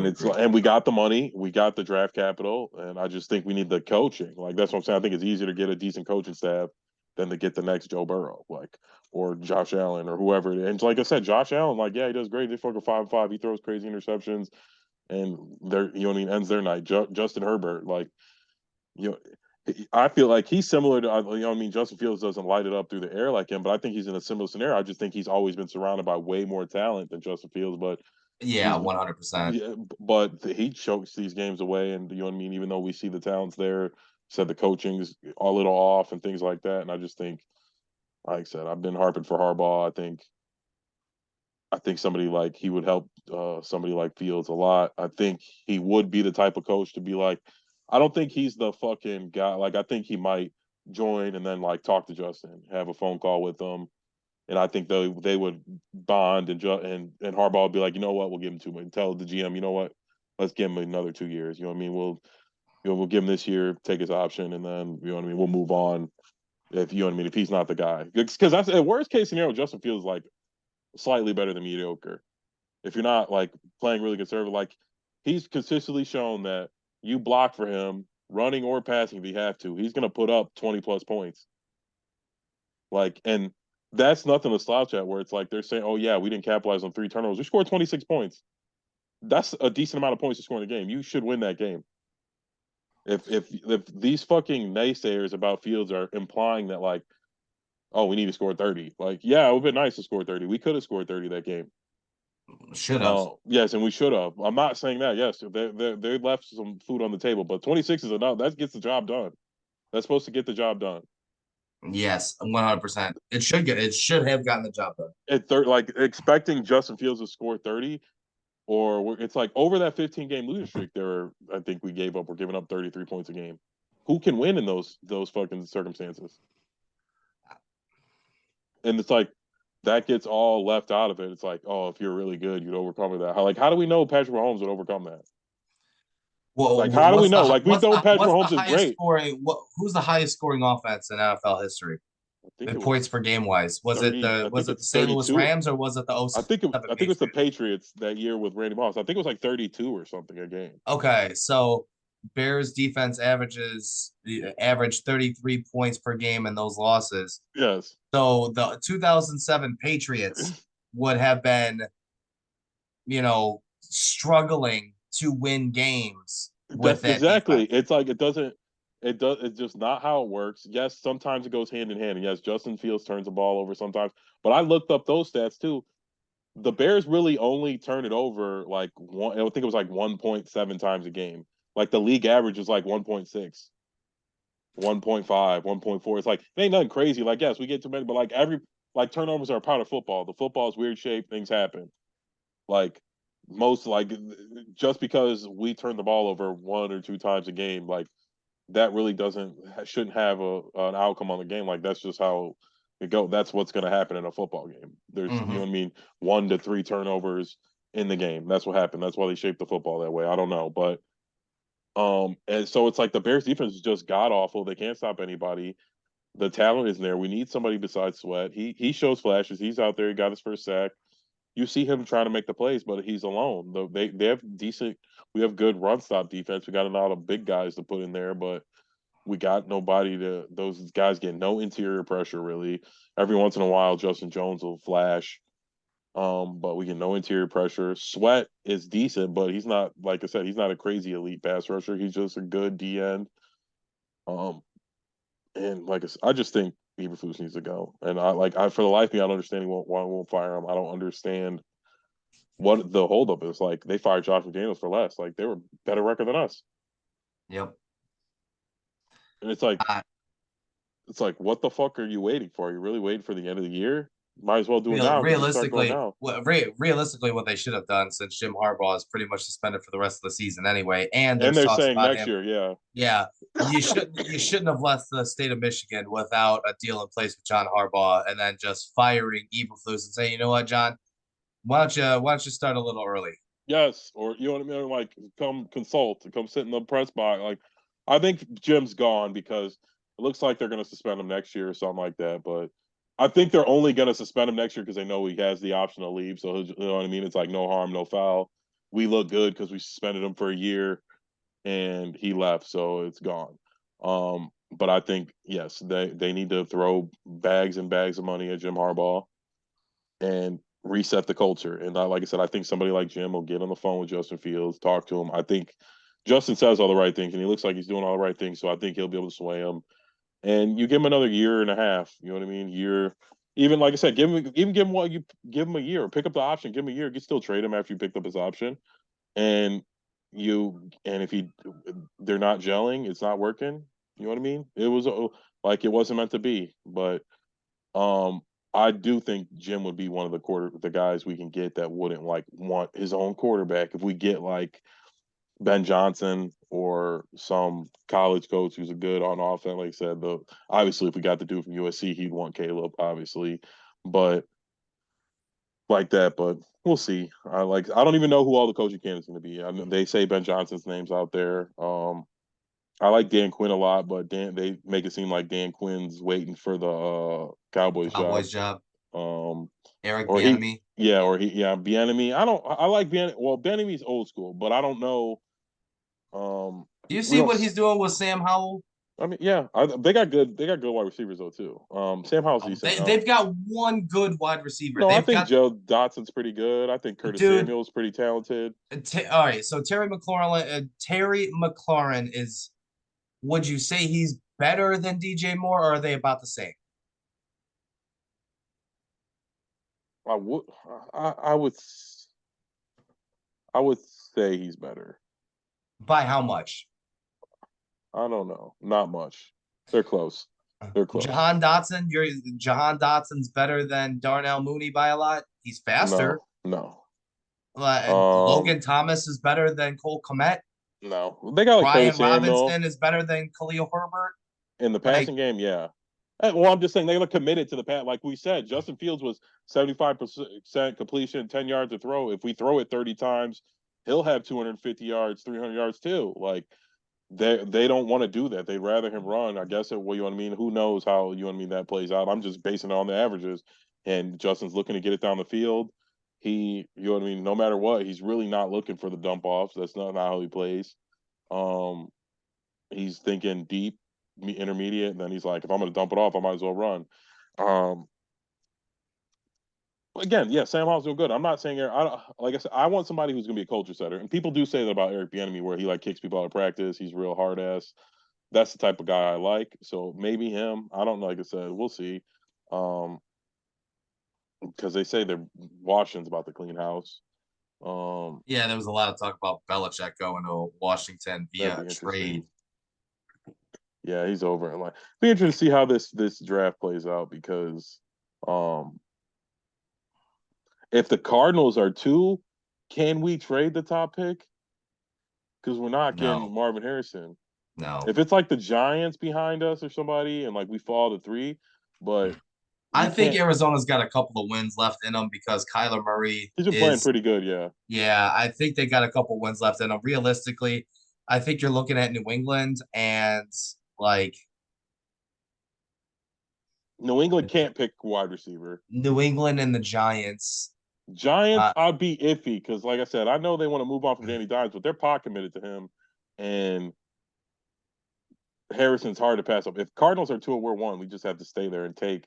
it's agree. and we got the money, we got the draft capital, and I just think we need the coaching. Like that's what I'm saying. I think it's easier to get a decent coaching staff than to get the next Joe Burrow. Like or Josh Allen or whoever. And like I said, Josh Allen, like, yeah, he does great. They fucking 5-5. He throws crazy interceptions, and they're you know what I mean ends their night. Justin Herbert, like you know. I feel like he's similar to you know what I mean. Justin Fields doesn't light it up through the air like him, but I think he's in a similar scenario. I just think he's always been surrounded by way more talent than Justin Fields, but Yeah, he's 100%. yeah, but he chokes these games away, and you know what I mean. Even though we see the talents there, said the coaching's a little off and things like that, and I just think, like I said, I've been harping for Harbaugh. I think somebody like he would help somebody like Fields a lot. I think he would be the type of coach to be like, I don't think he's the fucking guy. Like I think he might join and then like talk to Justin, have a phone call with them, and I think they would bond and Harbaugh would be like, you know what, we'll give him 2 months. Tell the GM, you know what, let's give him another 2 years. You know what I mean? We'll give him this year, take his option, and then you know what I mean. We'll move on if you know what I mean. If he's not the guy, because that's a worst case scenario. Justin Fields like slightly better than mediocre. If you're not like playing really conservative, like he's consistently shown that you block for him, running or passing if you have to, he's going to put up 20 plus points. Like, and that's nothing to slouch at. Where it's like they're saying, "Oh yeah, we didn't capitalize on 3 turnovers. We scored 26 points. That's a decent amount of points to score in a game. You should win that game." If these fucking naysayers about Fields are implying that like, oh, we need to score 30, like, yeah, it would have been nice to score 30. We could have scored 30 that game. Should have. Yes, and we should have. I'm not saying that. Yes, they left some food on the table, but 26 is enough. That gets the job done. That's supposed to get the job done. Yes, 100%. It should have gotten the job done. At third, like expecting Justin Fields to score 30, or it's like over that 15 game losing streak. I think we're giving up 33 points a game. Who can win in those fucking circumstances? And it's like that gets all left out of it. It's like, oh, if you're really good, you'd overcome that. How do we know Patrick Mahomes would overcome that? Well, Like, how do we know? Like, we know Patrick what's the Mahomes is highest great. scoring? Who's the highest scoring offense in NFL history I think in it points was per game wise? 30. I Was think it the it's St. Louis 32. Rams or was it the I 07 think it was the Patriots? Patriots that year with Randy Moss. I think it was like 32 or something a game. Okay, so Bears defense average 33 points per game in those losses. Yes. So the 2007 Patriots would have been, struggling to win games with That's that exactly. defense. It's like it's just not how it works. Yes, sometimes it goes hand in hand. And yes, Justin Fields turns the ball over sometimes. But I looked up those stats too. The Bears really only turn it over like one, I think it was like 1.7 times a game. Like the league average is like 1.6, 1.5, 1.4. It's like it ain't nothing crazy. Like, yes, we get too many, but like turnovers are a part of football. The football is weird shape, things happen. Like most like just because we turn the ball over 1 or 2 times a game, like that really doesn't shouldn't have an outcome on the game. Like that's just how it go. That's what's going to happen in a football game. There's you know Mm-hmm. what I mean, 1 to 3 turnovers in the game. That's what happened. That's why they shaped the football that way. I don't know, but and so it's like the Bears defense is just god awful. They can't stop anybody. The talent is there. We need somebody besides Sweat. He shows flashes. He's out there. He got his first sack. You see him trying to make the plays, but he's alone. They have decent. We have good run stop defense. We got a lot of big guys to put in there, but we got nobody to. Those guys get no interior pressure really. Every once in a while, Justin Jones will flash, but we get no interior pressure. Sweat is decent, but he's not like I said. He's not a crazy elite pass rusher. He's just a good D end. Um, and like I just think Eberflus needs to go. And I for the life of me, I don't understand why he won't fire him. I don't understand what the holdup is. Like they fired Josh McDaniels for less. Like they were better record than us. Yep. And Uh, it's like what the fuck are you waiting for? Are you really waiting for the end of the year? Might as well do it now because we start going now. realistically, what they should have done since Jim Harbaugh is pretty much suspended for the rest of the season anyway, and And there's they're talks saying about next him. year, yeah. Yeah, you shouldn't have left the state of Michigan without a deal in place with John Harbaugh, and then just firing Eberflus and say, you know what, John, why don't you start a little early? Yes, or you know what I mean? Like come consult, come sit in the press box. Like I think Jim's gone because it looks like they're gonna suspend him next year or something like that. But I think they're only gonna suspend him next year because they know he has the option to leave. So you know what I mean? It's like no harm, no foul. We look good because we suspended him for a year and he left, so it's gone. But I think yes, they need to throw bags and bags of money at Jim Harbaugh and reset the culture. And like I said, I think somebody like Jim will get on the phone with Justin Fields, talk to him. I think Justin says all the right things, and he looks like he's doing all the right things. So I think he'll be able to sway him. And you give him another year and a half. You know what I mean? Year, even like I said, give him what you give him a year. Pick up the option, give him a year. You can still trade him after you picked up his option. And if they're not gelling, it's not working. You know what I mean? It was like it wasn't meant to be, but um, I do think Jim would be one of the guys we can get that wouldn't like want his own quarterback. If we get like Ben Johnson or some college coach who's a good on offense, like I said, obviously if we got the dude from USC, he'd want Caleb, obviously, but like that. But we'll see. I don't even know who all the coaching candidates going to be. I know they say Ben Johnson's name's out there. I like Dan Quinn a lot, but they make it seem like Dan Quinn's waiting for the Cowboys job. Cowboys job. Um, Eric or he, Bieniemy. yeah, or he, yeah, Bieniemy. I like Bien. Well, Bieniemy's old school, but I don't know. Do you We see don't. what he's doing with Sam Howell? I mean, yeah, they got good wide receivers though too. Sam Howell's decent. They've got one good wide receiver. No, I They've think got Joe Dotson's pretty good. I think Curtis dude. Samuel's pretty talented. All right, so Terry McLaurin is. Would you say he's better than DJ Moore, or are they about the same? I would, I, I would, I would say he's better. By how much? I don't know, not much. They're close. They're close. Jahan Dotson's better than Darnell Mooney by a lot. He's faster. No, no. Logan Thomas is better than Cole Kmet. No. They got like Brian Curtis Samuel Robinson is better than Khalil Herbert. in the Like, passing game. Yeah. Well, I'm just saying they look committed to the pass. Like we said, Justin Fields was 75% completion, 10 yards to throw. If we throw it 30 times, he'll have 250 yards, 300 yards too. Like they don't want to do that. They'd rather him run. I guess what you want to mean. Who knows how you want to mean that plays out? I'm just basing it on the averages. And Justin's looking to get it down the field. You know what I mean. No matter what, he's really not looking for the dump offs. That's not how he plays. Um, he's thinking deep, intermediate, and then he's like, if I'm going to dump it off, I might as well run. Um, again, yeah, Sam Howell's doing good. I'm not saying like I said, I want somebody who's going to be a culture setter, and people do say that about Eric Bieniemy, where he like kicks people out of practice. He's real hard ass. That's the type of guy I like. So maybe him. I don't know. Like I said, we'll see. Um, because they say they're Washington's about to clean house. Um, yeah, there was a lot of talk about Belichick going to Washington that'd via be trade. interesting. Yeah, he's over. And like, be interesting to see how this draft plays out because, um, if the Cardinals are two, can we trade the top pick? Because we're not getting No, Marvin Harrison. no. If it's like the Giants behind us or somebody, and like we fall to three, but I we think can't. Arizona's got a couple of wins left in them because Kyler Murray He's been playing is, pretty good. Yeah, yeah, I think they got a couple of wins left in them. Realistically, I think you're looking at New England and like New England can't pick wide receiver. New England and the Giants. Giants, Uh, I'd be iffy because, like I said, I know they want to move on from Danny Dimes, but they're pot committed to him, and Harrison's hard to pass up. If Cardinals are two and we're one, we just have to stay there and take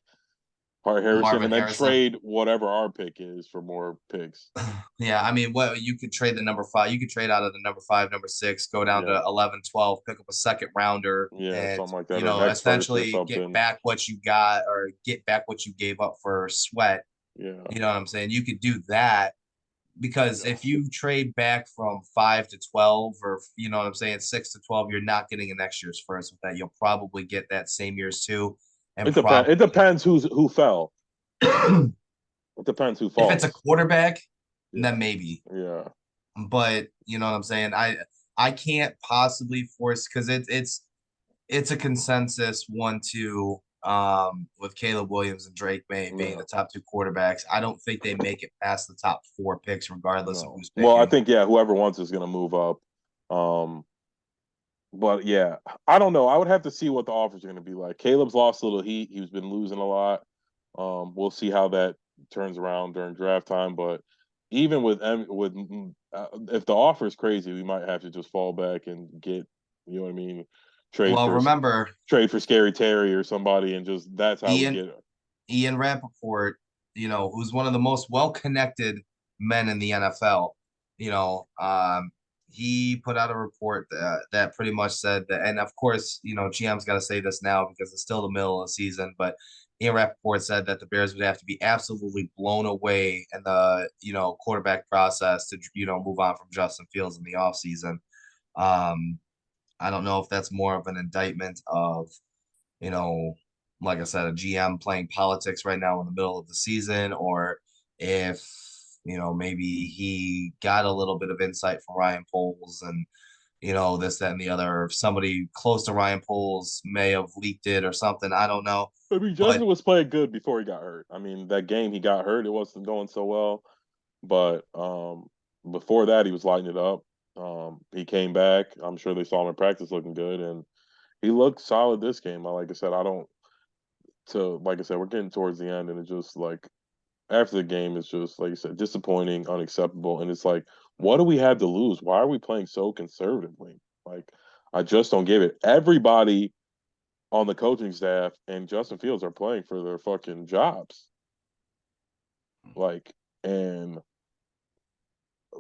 Harrison Marvin and then Harrison. trade whatever our pick is for more picks. Yeah, I mean, what you could trade the number five. You could trade out of the number five, number six, go down Yeah, to 11, 12, pick up a second rounder, yeah, and something like that, or an X first or essentially get something. back what you got or get back what you gave up for Sweat. Yeah, You know what I'm saying? You could do that because yeah. if you trade back from 5 to 12, or you know what I'm saying, 6 to 12, you're not getting a next year's first with that. You'll probably get that same year's two, and It depends. It probably depends who fell. if It depends who it's a falls. quarterback, then Yeah, maybe. yeah. But you know what I'm saying? I can't possibly force because it's a consensus 1-2 with Caleb Williams and Drake May being the No, top two quarterbacks. I don't think they make it past the top four picks, regardless of no. who's Well, I picking. think yeah, whoever wants is going to move up. Um, but yeah, I don't know. I would have to see what the offers are going to be like. Caleb's lost a little heat. He's been losing a lot. We'll see how that turns around during draft time. But even if the offer is crazy, we might have to just fall back and get, you know what I mean, trade Well, for remember trade for Scary Terry or somebody, and just that's how we Ian get it. Ian Rappaport, who's one of the most well-connected men in the NFL. He put out a report that pretty much said that, and of course, GM's got to say this now because it's still the middle of the season, but Ian Rappaport said that the Bears would have to be absolutely blown away in the, quarterback process to, move on from Justin Fields in the offseason. Um, I don't know if that's more of an indictment of, you know, like I said, a GM playing politics right now in the middle of the season, or if, maybe he got a little bit of insight from Ryan Poles and, this, that, and the other, or if somebody close to Ryan Poles may have leaked it or something. I don't know. I mean, But Justin was playing good before he got hurt. I mean, that game he got hurt, it wasn't going so well. But before that, he was lighting it up. He came back. I'm sure they saw him in practice looking good, and he looked solid this game. Like I said, I don't. To like I said, we're getting towards the end, and it's just like after the game, it's just like you said, disappointing, unacceptable, and it's like, what do we have to lose? Why are we playing so conservatively? Like, I just don't get it. Everybody on the coaching staff and Justin Fields are playing for their fucking jobs. Like, and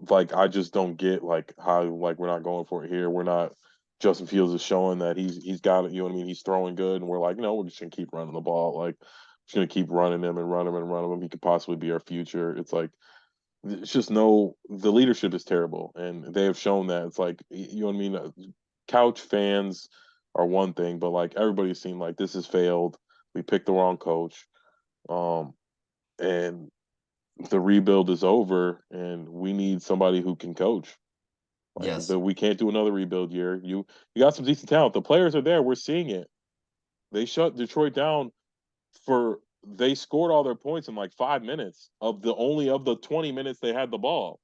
like I just don't get like how like we're not going for it here. We're not. Justin Fields is showing that he's got it. You know what I mean? He's throwing good, and we're like, no, we're just gonna keep running the ball. Like, just gonna keep running him and run him and run him. He could possibly be our future. It's like it's just no. The leadership is terrible, and they have shown that. It's like you know what I mean. Couch fans are one thing, but like everybody's seen like this has failed. We picked the wrong coach, and the rebuild is over, and we need somebody who can coach. Like yes, we can't do another rebuild year. You got some decent talent. The players are there. We're seeing it. They shut Detroit down for they scored all their points in like 5 minutes of the 20 minutes they had the ball.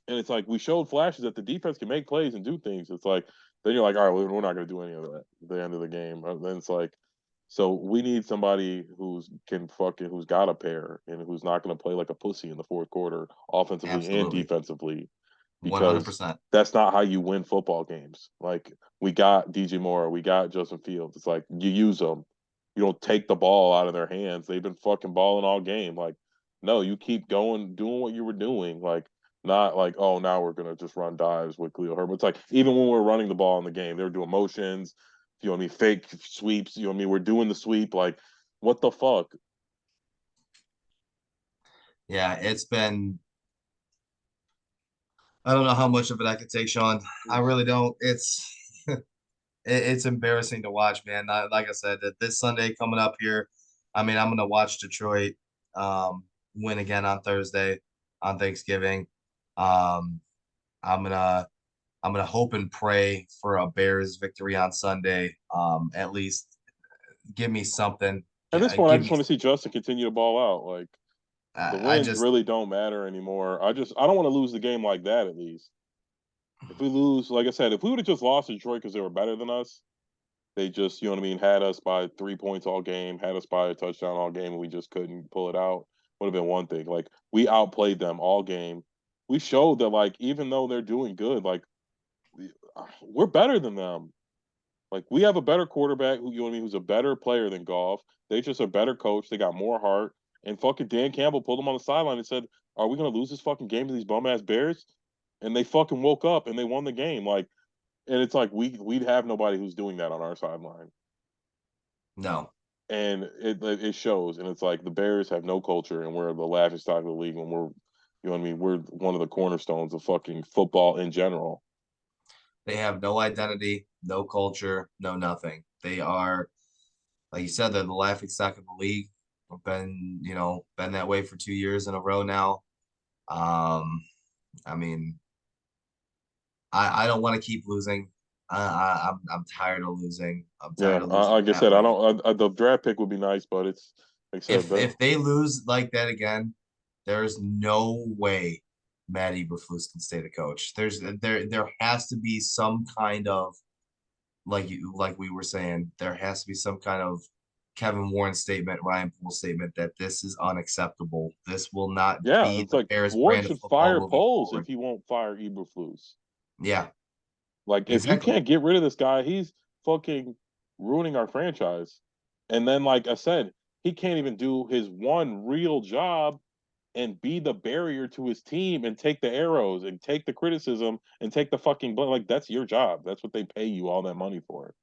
And it's like we showed flashes that the defense can make plays and do things. It's like then you're like, all right, we're not going to do any of that at the end of the game. And then it's like, so we need somebody who's got a pair and who's not going to play like a pussy in the fourth quarter, offensively and absolutely, defensively, because 100%. that's not how you win football games. Like we got DJ Moore, we got Justin Fields. It's like you use them. You don't take the ball out of their hands. They've been fucking balling all game. Like, no, you keep going, doing what you were doing. Like, not like, oh, now we're gonna just run dives with Khalil Herbert. It's like even when we're running the ball in the game, they were doing motions, you know what I mean, fake sweeps, you know what I mean? We're doing the sweep. Like, what the fuck? Yeah, I don't know how much of it I can take, Sean. I really don't. It's embarrassing to watch, man. Like I said, that this Sunday coming up here, I mean, I'm gonna watch Detroit win again on Thursday on Thanksgiving. Um, I'm gonna I'm gonna hope and pray for a Bears victory on Sunday. At least give me something. At this point, I Give just me. want to see Justin continue to ball out. Like the I wins just really don't matter anymore. I don't want to lose the game like that at least. If we lose, like I said, if we would have just lost to Detroit because they were better than us, they just, you know what I mean, had us by 3 points all game, had us by a touchdown all game, and we just couldn't pull it out. Would have been one thing. Like we outplayed them all game. We showed that like even though they're doing good, like we're better than them. Like we have a better quarterback who you know what I mean, who's a better player than Goff. They just a better coach. They got more heart. And fucking Dan Campbell pulled them on the sideline and said, "Are we gonna lose this fucking game to these bum ass Bears?" And they fucking woke up and they won the game. Like, and it's like we'd have nobody who's doing that on our sideline. no. And it shows. And it's like the Bears have no culture, and we're the laughing stock of the league. When we're, you know what I mean, we're one of the cornerstones of fucking football in general. They have no identity, no culture, no nothing. They are, like you said, they're the laughing stock of the league. Been that way for 2 years in a row now. Um, I mean, I don't want to keep losing. I'm tired of losing. I'm Yeah, tired of losing like I that said, I way. don't. The draft pick would be nice, but it's like I said, If they lose like that again, there's no way Matt Eberflus can stay the coach. There has to be some kind of, like we were saying, there has to be some kind of Kevin Warren statement, Ryan Poole statement that this is unacceptable. This will not yeah, be it's the like Bears Warren brand of should football fire moving Poles if forward. he won't fire Eberflus. Yeah, Like, if you Exactly. can't get rid of this guy, he's fucking ruining our franchise. And then, like I said, he can't even do his one real job and be the barrier to his team and take the arrows and take the criticism and take the fucking blame. Like, that's your job. That's what they pay you all that money for.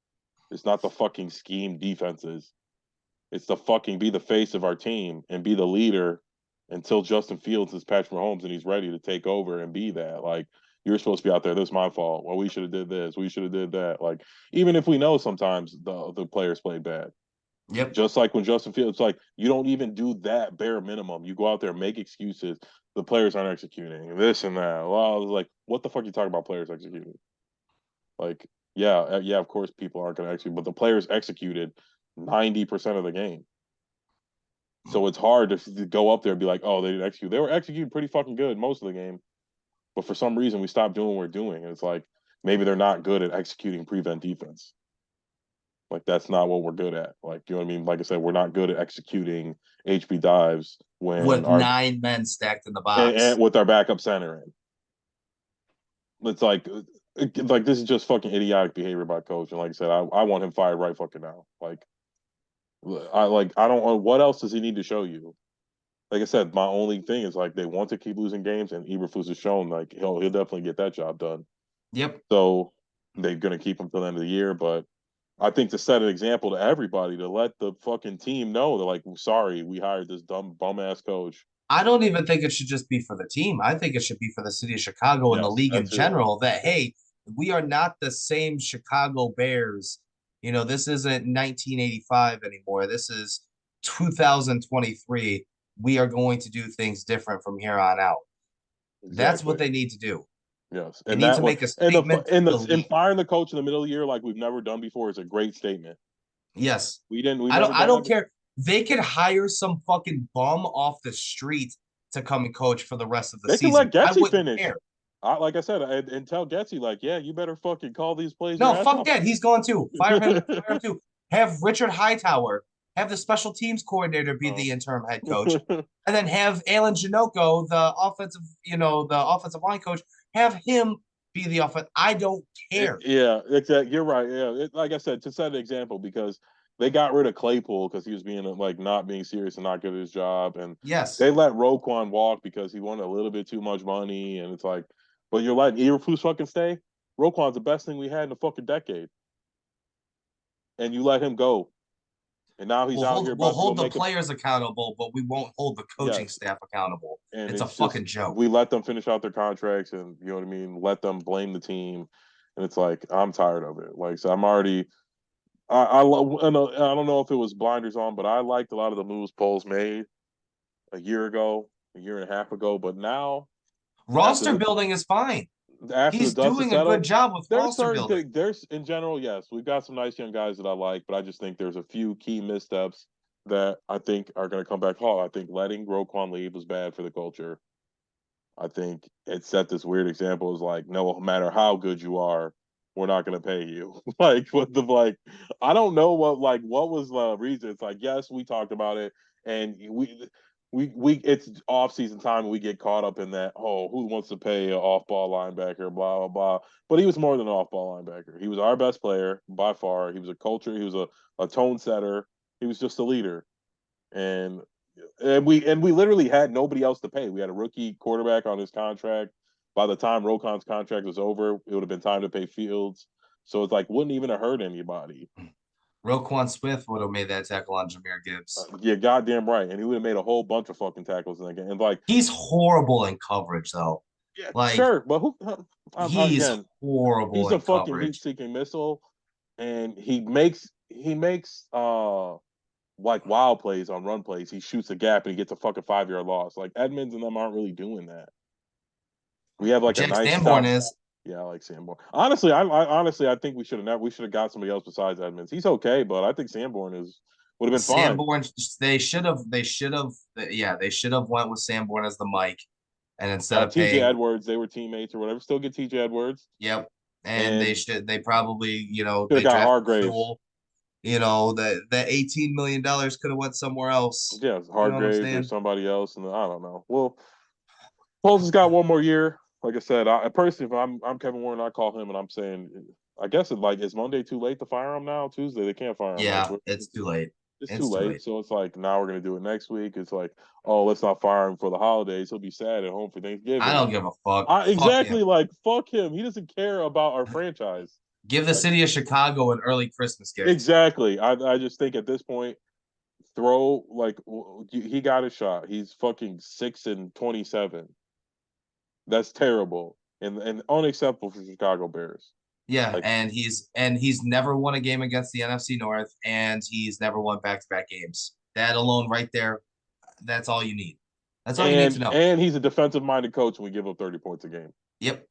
It's not the fucking scheme defenses. It's the fucking be the face of our team and be the leader until Justin Fields is Patrick Mahomes and he's ready to take over and be that. Like, you're supposed to be out there. This is my fault. Well, we should have did this. We should have did that. Like, even if we know sometimes the players played bad, Yep. just like when Justin Fields, like, you don't even do that bare minimum. You go out there, make excuses. The players aren't executing this and that. Well, I was like, what the fuck are you talking about? Players executing? Like, yeah, yeah. Of course, people aren't going to execute, but the players executed 90% of the game. So it's hard to go up there and be like, oh, they didn't execute. They were executing pretty fucking good most of the game, but for some reason we stopped doing what we're doing. And it's like maybe they're not good at executing prevent defense. Like, that's not what we're good at. Like, you know what I mean? Like I said, we're not good at executing HB dives when With our 9 men stacked in the and box. with our backup center in. It's like this is just fucking idiotic behavior by coach. And like I said, I want him fired right fucking now. I don't what else does he need to show you? Like I said, my only thing is like they want to keep losing games, and Eberflus has shown like he'll definitely get that job done. Yep. So they're gonna keep him till the end of the year, but I think to set an example to everybody to let the fucking team know they're like, sorry, we hired this dumb bum ass coach. I don't even think it should just be for the team. I think it should be for the city of Chicago and the Yes, league that in too. general that, Yeah, hey, we are not the same Chicago Bears. This isn't 1985 anymore. This is 2023. We are going to do things different from here on out. That's what exactly. they need to do. Yes, They and need that to was make a statement to the and league. firing the coach in the middle of the year like we've never done before is a great statement. Yes. We've I don't never I done that don't before. care. They could hire some fucking bum off the street to come and coach for the rest of the They can season. let I Getsy wouldn't finish. care. Like I said, and tell Getsy like, yeah, you better fucking call these plays your No, ass fuck off. that. He's going to fire him too. Have Richard Hightower, have the special teams coordinator be Oh. the interim head coach, and then have Alan Janoko, the offensive line coach, have him be the offense. I don't care. Yeah, exactly. You're right. Yeah, like I said, to set an example, because they got rid of Claypool because he was being like not being serious and not good at his job, and Yes. they let Roquan walk because he wanted a little bit too much money, and it's like, but you're letting Eberflus fucking stay. Roquan's the best thing we had in a fucking decade, and you let him go, and now he's We'll out hold here we'll about to go hold the make a players accountable, but we won't hold the coaching yes. staff accountable. And It's a it's just fucking joke. we let them finish out their contracts, and you know what I mean. Let them blame the team, and it's like I'm tired of it. Like, so I'm already. I don't know if it was blinders on, but I liked a lot of the moves Poles made a year ago, a year and a half ago. But now, after Roster the building is fine. after the He's dust has doing a good settled, job with there's roster certain building. things. There's in general, yes, we've got some nice young guys that I like, but I just think there's a few key missteps that I think are going to come back. I think letting Roquan leave was bad for the culture. I think it set this weird example is like, no matter how good you are, we're not going to pay you. Like, what the like, I don't know what was the reason. It's like, yes, we talked about it, and it's off season time, and we get caught up in that. Oh, who wants to pay an off ball linebacker? Blah blah blah. But he was more than an off ball linebacker. He was our best player by far. He was a culture. He was a tone setter. He was just a leader, and we literally had nobody else to pay. We had a rookie quarterback on his contract. By the time Roquan's contract was over, it would have been time to pay Fields. So it's like wouldn't even have hurt anybody. Roquan Smith would have made that tackle on Jameer Gibbs. Yeah, goddamn right, and he would have made a whole bunch of fucking tackles in that game. And like, He's horrible in coverage, though. yeah, Like sure, but who? he's Again, horrible he's a in fucking coverage. heat-seeking missile, and he makes like wild plays on run plays. He shoots a gap and he gets a fucking 5 yard loss. Like Edmonds and them aren't really doing that. We have like a Jack nice Sanborn stout. is. Yeah, I like Sanborn. Honestly, I think we should have got somebody else besides Edmonds. He's okay, but I think Sanborn is would have been fine. Sanborn. They should have went with Sanborn as the mic, and instead Yeah, of TJ paying, Edwards, they were teammates or whatever. Still get TJ Edwards, yep. And and they probably, could have they got drafted Hargraves. Sewell. That $18 million could have went somewhere else. Yeah, You know what I'm Hargraves or saying? somebody else, and I don't know. Well, Poles has got one more year. like I said, I personally, if I'm Kevin Warren, I call him and I'm saying, I guess it like is Monday too late to fire him now? Tuesday they can't fire him. Like Yeah, it's too late. it's too It's too late. late. So it's like now we're gonna do it next week. It's like, oh, let's not fire him for the holidays. He'll be sad at home for I Thanksgiving. don't give a fuck. I Fuck him. exactly like fuck him. He doesn't care about our franchise. Give the Like city of Chicago an early Christmas gift. exactly. I just think at this point, throw like he got a shot. He's fucking 6-27. That's terrible and unacceptable for Chicago Bears. Yeah, Like and he's never won a game against the NFC North, and he's never won back-to-back games. That alone, right there, that's all you need. That's all you need to know. and he's a defensive minded coach and we give up 30 points a game. Yep,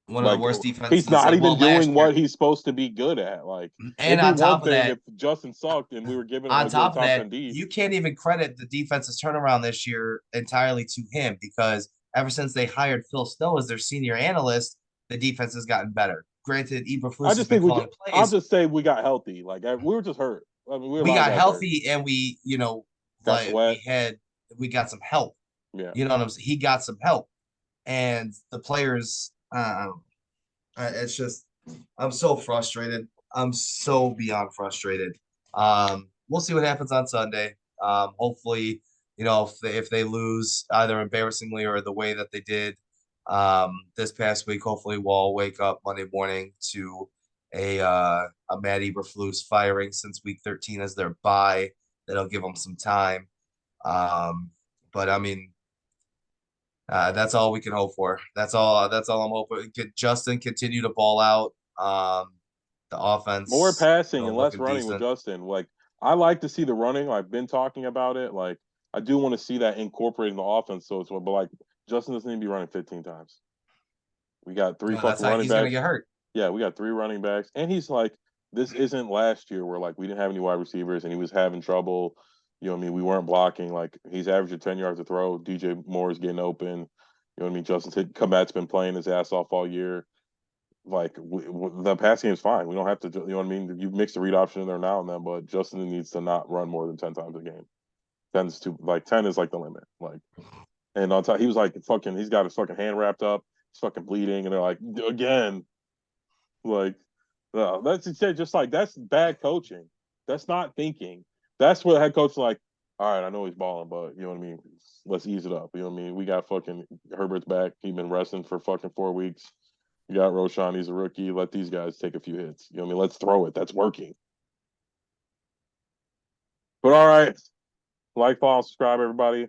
one of the Like worst he's defenses. not even Well, last doing year, what he's supposed to be good at. Like and it'd be on one top of thing that, if Justin sucked and we were giving him on like we were top of top that, 10 D. you can't even credit the defense's turnaround this year entirely to him because ever since they hired Phil Snow as their senior analyst, the defense has gotten better. Granted, I Eberflus has just been think calling I'll plays. just say we got healthy. Like we were just hurt. I mean, we had a We lot of got guys hurt. healthy and Got sweat. we got some help. Yeah. You know what I'm saying? He got some help, and the players. It's just I'm so frustrated. I'm so beyond frustrated. We'll see what happens on Sunday. Hopefully, if they lose either embarrassingly or the way that they did this past week, hopefully we'll wake up Monday morning to a Matt Eberflus firing since week 13 as their bye. That'll give them some time. But I mean, that's all we can hope for. That's all. That's all I'm hoping. Could Justin continue to ball out? The More offense, passing and less looking running with decent. Justin. Like I like to see the running. I've been talking about it. Like I do want to see that incorporated in the offense. So it's but like Justin doesn't need to be running 15 times. We got three No, that's fucking how running he's gonna backs. get hurt. Yeah, we got three running backs. And he's like, this isn't last year where like we didn't have any wide receivers and he was having trouble. You know what I mean? We weren't blocking. Like he's averaging 10 yards a throw. DJ Moore is getting open. You know what I mean? Justin's comeback's been playing his ass off all year. Like the passing game's fine. We don't have to. You know what I mean? You mix the read option in there now and then, but Justin needs to not run more than 10 times a game. 10 is like the limit. Like, and on top, he was like fucking. He's got his fucking hand wrapped up. He's fucking bleeding, and they're like again. Like, that's just like that's bad coaching. That's not thinking. That's what the head coach is like. All right, I know he's balling, but you know what I mean. Let's ease it up. You know what I mean. We got fucking Herbert's back. He's been resting for fucking 4 weeks. You got Roshan. He's a rookie. Let these guys take a few hits. You know what I mean. Let's throw it. That's working. But all right, like, follow, subscribe, everybody.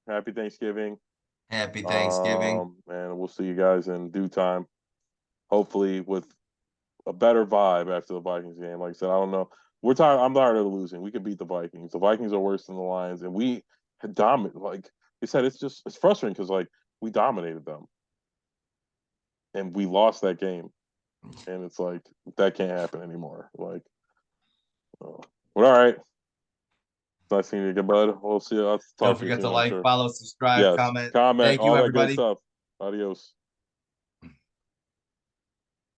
Happy Thanksgiving. Happy Thanksgiving. And we'll see you guys in due time. Hopefully with a better vibe after the Vikings game. Like I said, I don't know. We're tired. I'm tired of losing. We could beat the Vikings. The Vikings are worse than the Lions, and we had dominated. Like you said, it's frustrating because like we dominated them, and we lost that game, and it's like that can't happen anymore. Like, but all right. Nice seeing you again, bud. We'll see you. I'll Don't talk to you forget soon, to I'm like, sure. follow, subscribe, Yes. comment. Comment, Thank you, all that good everybody. stuff. Adios.